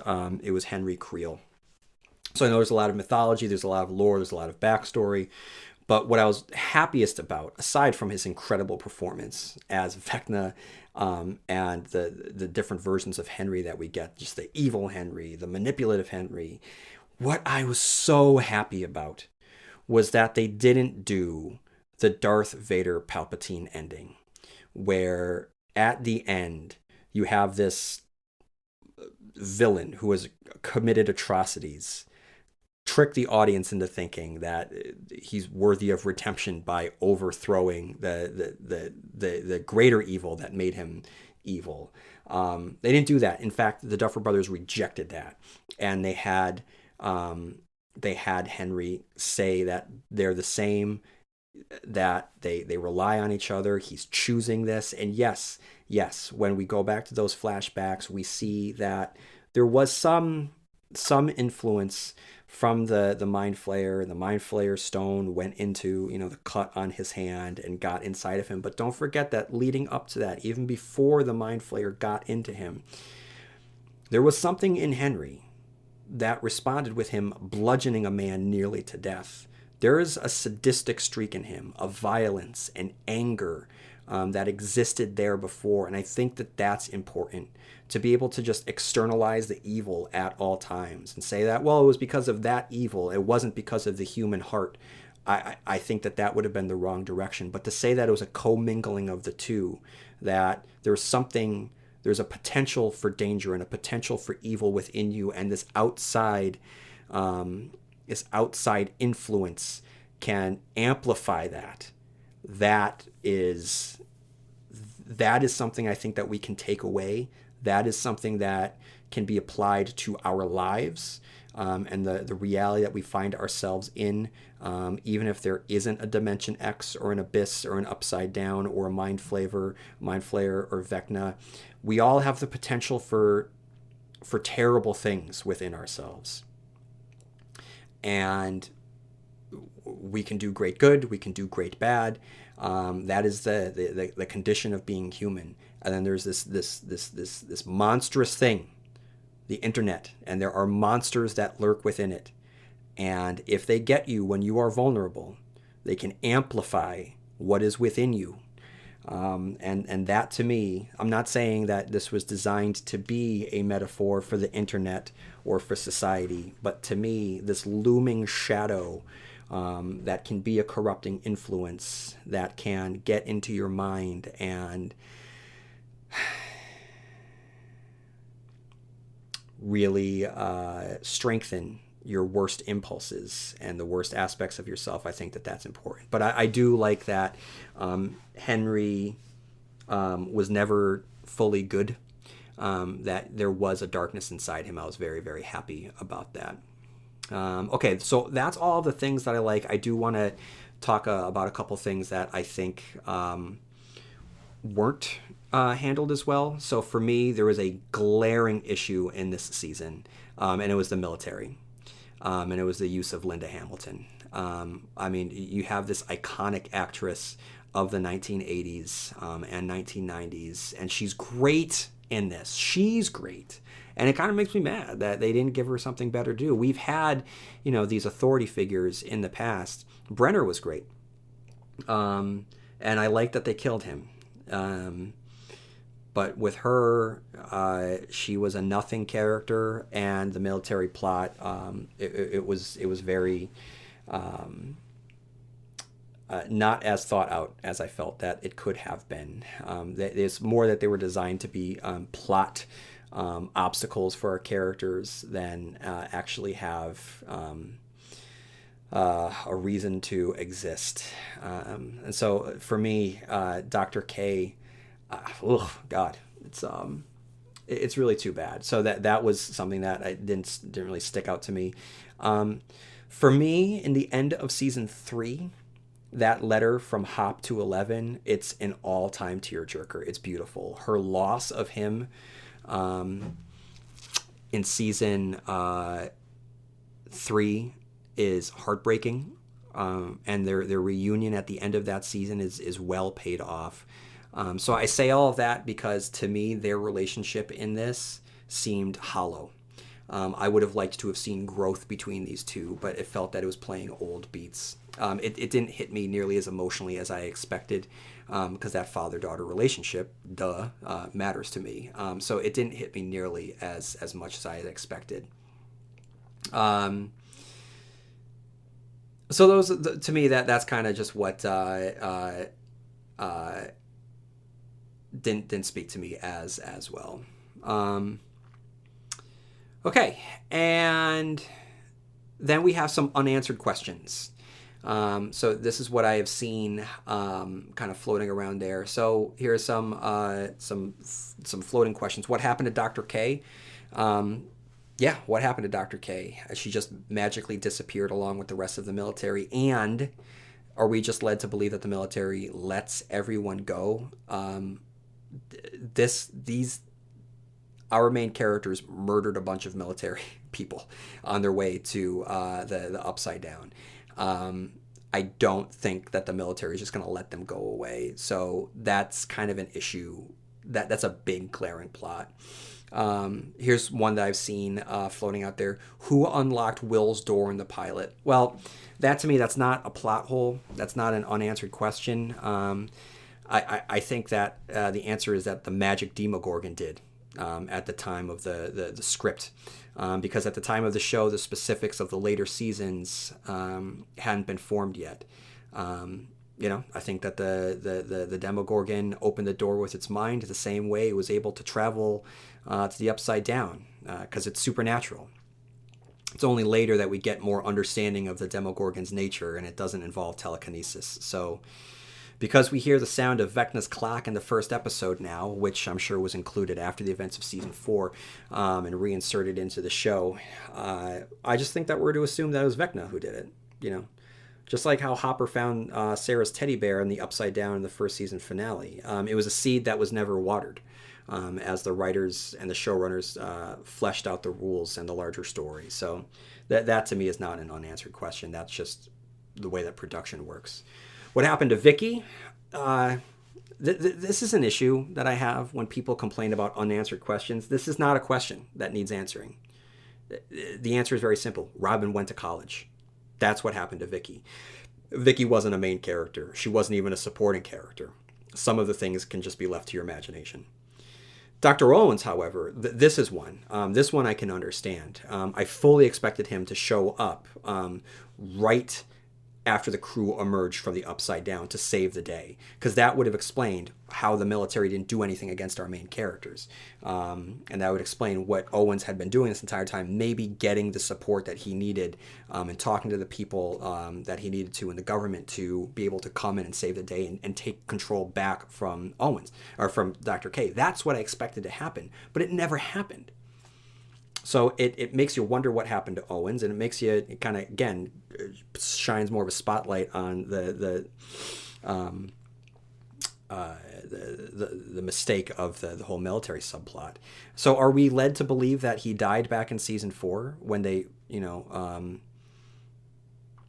Henry Creel. So I know there's a lot of mythology, there's a lot of lore, there's a lot of backstory, but what I was happiest about, aside from his incredible performance as Vecna, and the different versions of Henry that we get, just the evil Henry, the manipulative Henry, what I was so happy about was that they didn't do the Darth Vader Palpatine ending, where at the end you have this villain who has committed atrocities trick the audience into thinking that he's worthy of redemption by overthrowing the greater evil that made him evil. They didn't do that. In fact, the Duffer Brothers rejected that, and they had Henry say that they're the same, that they rely on each other. He's choosing this. And yes, when we go back to those flashbacks, we see that there was some influence from the Mind Flayer. The Mind Flayer stone went into, the cut on his hand and got inside of him. But don't forget that leading up to that, even before the Mind Flayer got into him, there was something in Henry that responded with him bludgeoning a man nearly to death. There is a sadistic streak in him, of violence and anger that existed there before. And I think that that's important, to be able to just externalize the evil at all times and say that, well, it was because of that evil. It wasn't because of the human heart. I think that would have been the wrong direction. But to say that it was a commingling of the two, that there's a potential for danger and a potential for evil within you, and this outside influence can amplify that. That is something I think that we can take away. That is something that can be applied to our lives, and the reality that we find ourselves in, even if there isn't a Dimension X or an Abyss or an Upside Down or a Mind Flayer or Vecna. We all have the potential for terrible things within ourselves. And we can do great good, we can do great bad. That is the condition of being human. And then there's this monstrous thing, the internet, and there are monsters that lurk within it. And if they get you when you are vulnerable, they can amplify what is within you. And that, to me, I'm not saying that this was designed to be a metaphor for the internet or for society, but to me, this looming shadow that can be a corrupting influence that can get into your mind and really strengthen your worst impulses and the worst aspects of yourself. I think that's important. But I do like that Henry was never fully good, that there was a darkness inside him. I was very, very happy about that. Okay, so that's all the things that I like. I do want to talk about a couple things that I think weren't handled as well. So for me, there was a glaring issue in this season, and it was the military. And it was the use of Linda Hamilton. I mean, you have this iconic actress of the 1980s and 1990s, and she's great in this. She's great. And it kind of makes me mad that they didn't give her something better to do. We've had, these authority figures in the past. Brenner was great. And I like that they killed him. But with her, she was a nothing character, and the military plot, it was very not as thought out as I felt that it could have been. It's more that they were designed to be plot obstacles for our characters than actually have a reason to exist. And so for me, Dr. K, oh God, it's really too bad. So that was something that I didn't really stick out to me. For me, in the end of season 3, that letter from Hop to 11, it's an all-time tearjerker. It's beautiful. Her loss of him in season 3 is heartbreaking, and their reunion at the end of that season is well paid off. So I say all of that because, to me, their relationship in this seemed hollow. I would have liked to have seen growth between these two, but it felt that it was playing old beats. It didn't hit me nearly as emotionally as I expected, because that father-daughter relationship, matters to me. So it didn't hit me nearly as much as I had expected. So those, to me, that's kind of just what didn't speak to me as well. Okay, and then we have some unanswered questions. So this is what I have seen kind of floating around there. So here are some floating questions. What happened to Dr. K? Yeah, what happened to Dr. K? She just magically disappeared along with the rest of the military. And are we just led to believe that the military lets everyone go? These our main characters murdered a bunch of military people on their way to the Upside Down. I don't think that the military is just going to let them go away. So that's kind of an issue. That's a big glaring plot. Here's one that I've seen floating out there. Who unlocked Will's door in the pilot? Well, that to me, that's not a plot hole. That's not an unanswered question. I think that the answer is that the magic Demogorgon did at the time of the script. Because at the time of the show, the specifics of the later seasons hadn't been formed yet. I think that the Demogorgon opened the door with its mind the same way it was able to travel to the Upside Down, because it's supernatural. It's only later that we get more understanding of the Demogorgon's nature, and it doesn't involve telekinesis. So, because we hear the sound of Vecna's clock in the first episode now, which I'm sure was included after the events of season 4 and reinserted into the show, I just think that we're to assume that it was Vecna who did it. Just like how Hopper found Sarah's teddy bear in the Upside Down in the first season finale. It was a seed that was never watered, as the writers and the showrunners fleshed out the rules and the larger story. So that to me is not an unanswered question. That's just the way that production works. What happened to Vicky? This is an issue that I have when people complain about unanswered questions. This is not a question that needs answering. The answer is very simple. Robin went to college. That's what happened to Vicky. Vicky wasn't a main character. She wasn't even a supporting character. Some of the things can just be left to your imagination. Dr. Owens, however, this is one. This one I can understand. I fully expected him to show up right after the crew emerged from the Upside Down to save the day, because that would have explained how the military didn't do anything against our main characters, and that would explain what Owens had been doing this entire time, maybe getting the support that he needed and talking to the people that he needed to in the government to be able to come in and save the day and take control back from Owens, or from Dr. K. That's what I expected to happen, but it never happened. So it makes you wonder what happened to Owens, and it makes you kind of, again, shines more of a spotlight on the mistake of the whole military subplot. So are we led to believe that he died back in season 4 when they,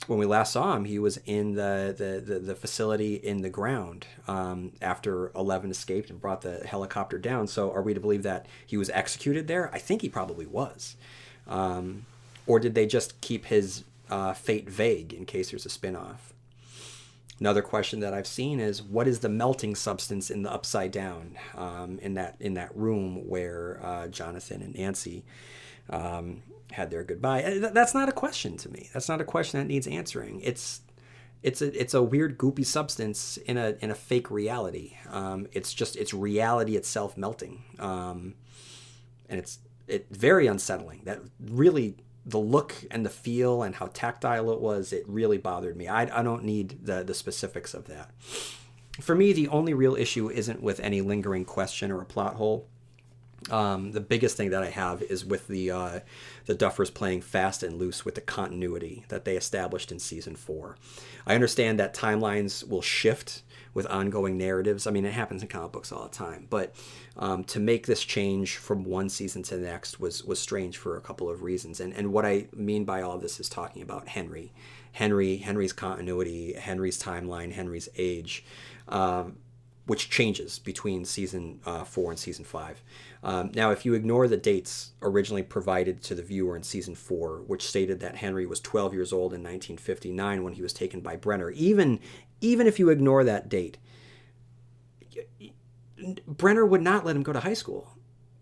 when we last saw him, he was in the facility in the ground after 11 escaped and brought the helicopter down. So are we to believe that he was executed there? I think he probably was. Or did they just keep his fate vague in case there's a spinoff? Another question that I've seen is, what is the melting substance in the Upside Down, in that room where Jonathan and Nancy had their goodbye? That's not a question to me. That's not a question that needs answering. It's a weird goopy substance in a fake reality. It's reality itself melting, and it's very unsettling. That really, the look and the feel and how tactile it was, it really bothered me. I don't need the specifics of that. For me, the only real issue isn't with any lingering question or a plot hole. The biggest thing that I have is with the Duffers playing fast and loose with the continuity that they established in season 4. I understand that timelines will shift with ongoing narratives. I mean, it happens in comic books all the time. But to make this change from one season to the next was strange for a couple of reasons. And what I mean by all of this is talking about Henry's continuity, Henry's timeline, Henry's age, which changes between season 4 and season 5. Now, if you ignore the dates originally provided to the viewer in season 4, which stated that Henry was 12 years old in 1959 when he was taken by Brenner, even if you ignore that date, Brenner would not let him go to high school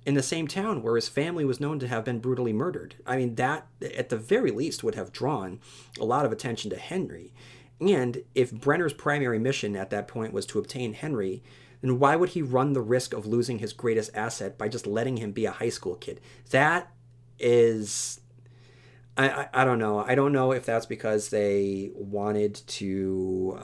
in the same town where his family was known to have been brutally murdered. I mean, that, at the very least, would have drawn a lot of attention to Henry. And if Brenner's primary mission at that point was to obtain Henry, then why would he run the risk of losing his greatest asset by just letting him be a high school kid? That is... I don't know. I don't know if that's because they wanted to,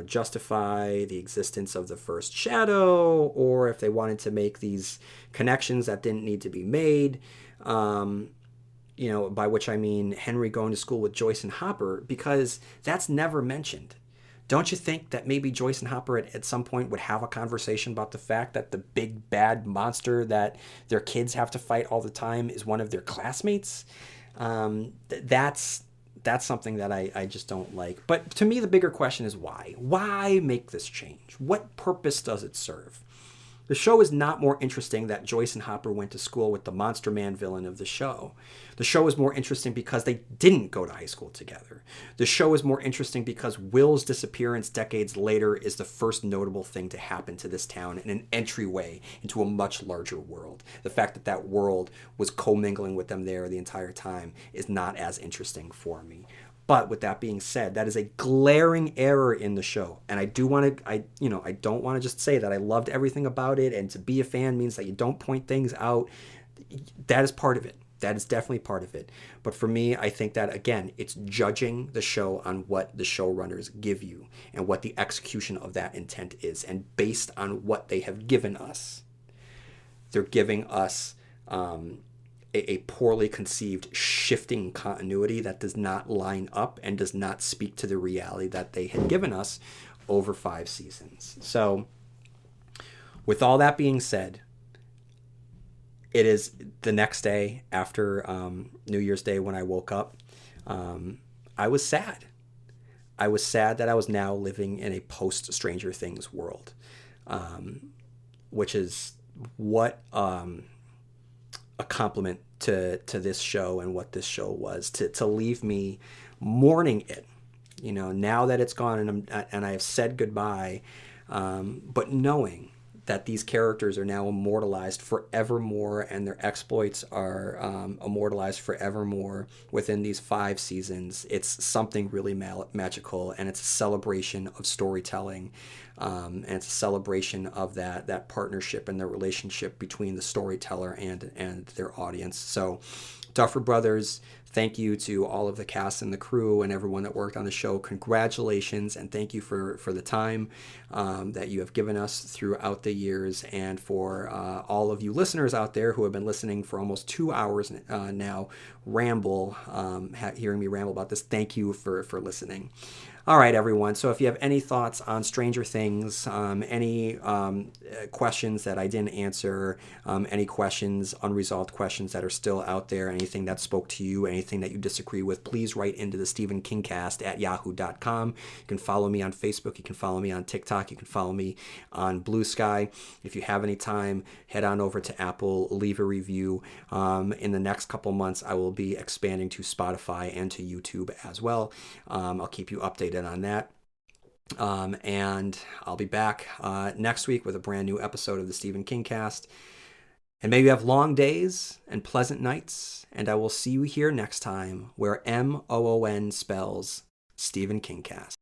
justify the existence of the first shadow, or if they wanted to make these connections that didn't need to be made. Um, by which I mean Henry going to school with Joyce and Hopper, because that's never mentioned. Don't you think that maybe Joyce and Hopper at some point would have a conversation about the fact that the big bad monster that their kids have to fight all the time is one of their classmates? That's something that I just don't like. But to me, the bigger question is why? Why make this change? What purpose does it serve? The show is not more interesting that Joyce and Hopper went to school with the Monster Man villain of the show. The show is more interesting because they didn't go to high school together. The show is more interesting because Will's disappearance decades later is the first notable thing to happen to this town and an entryway into a much larger world. The fact that that world was commingling with them there the entire time is not as interesting for me. But with that being said, that is a glaring error in the show. And I do want to, I don't want to just say that I loved everything about it. And to be a fan means that you don't point things out. That is part of it. That is definitely part of it. But for me, I think that, again, it's judging the show on what the showrunners give you and what the execution of that intent is. And based on what they have given us, they're giving us a poorly conceived shifting continuity that does not line up and does not speak to the reality that they had given us over 5 seasons. So with all that being said, it is the next day after New Year's Day when I woke up. I was sad. I was sad that I was now living in a post Stranger Things world, which is what a compliment to this show and what this show was, to leave me mourning it, now that it's gone and I have said goodbye, but knowing that these characters are now immortalized forevermore and their exploits are immortalized forevermore within these 5 seasons. It's something really magical, and it's a celebration of storytelling, and it's a celebration of that partnership and the relationship between the storyteller and their audience. So Duffer Brothers, thank you to all of the cast and the crew and everyone that worked on the show. Congratulations, and thank you for the time that you have given us throughout the years, and for all of you listeners out there who have been listening for almost 2 hours now, hearing me ramble about this. Thank you for listening. All right, everyone. So if you have any thoughts on Stranger Things, any questions that I didn't answer, any questions, unresolved questions that are still out there, anything that spoke to you, anything that you disagree with, please write into the stephenkingcast at yahoo.com. You can follow me on Facebook. You can follow me on TikTok. You can follow me on Blue Sky. If you have any time, head on over to Apple, leave a review. In the next couple months, I will be expanding to Spotify and to YouTube as well. I'll keep you updated on that. And I'll be back next week with a brand new episode of the Stephen King Cast. And maybe you have long days and pleasant nights, and I will see you here next time where MOON spells Stephen King Cast.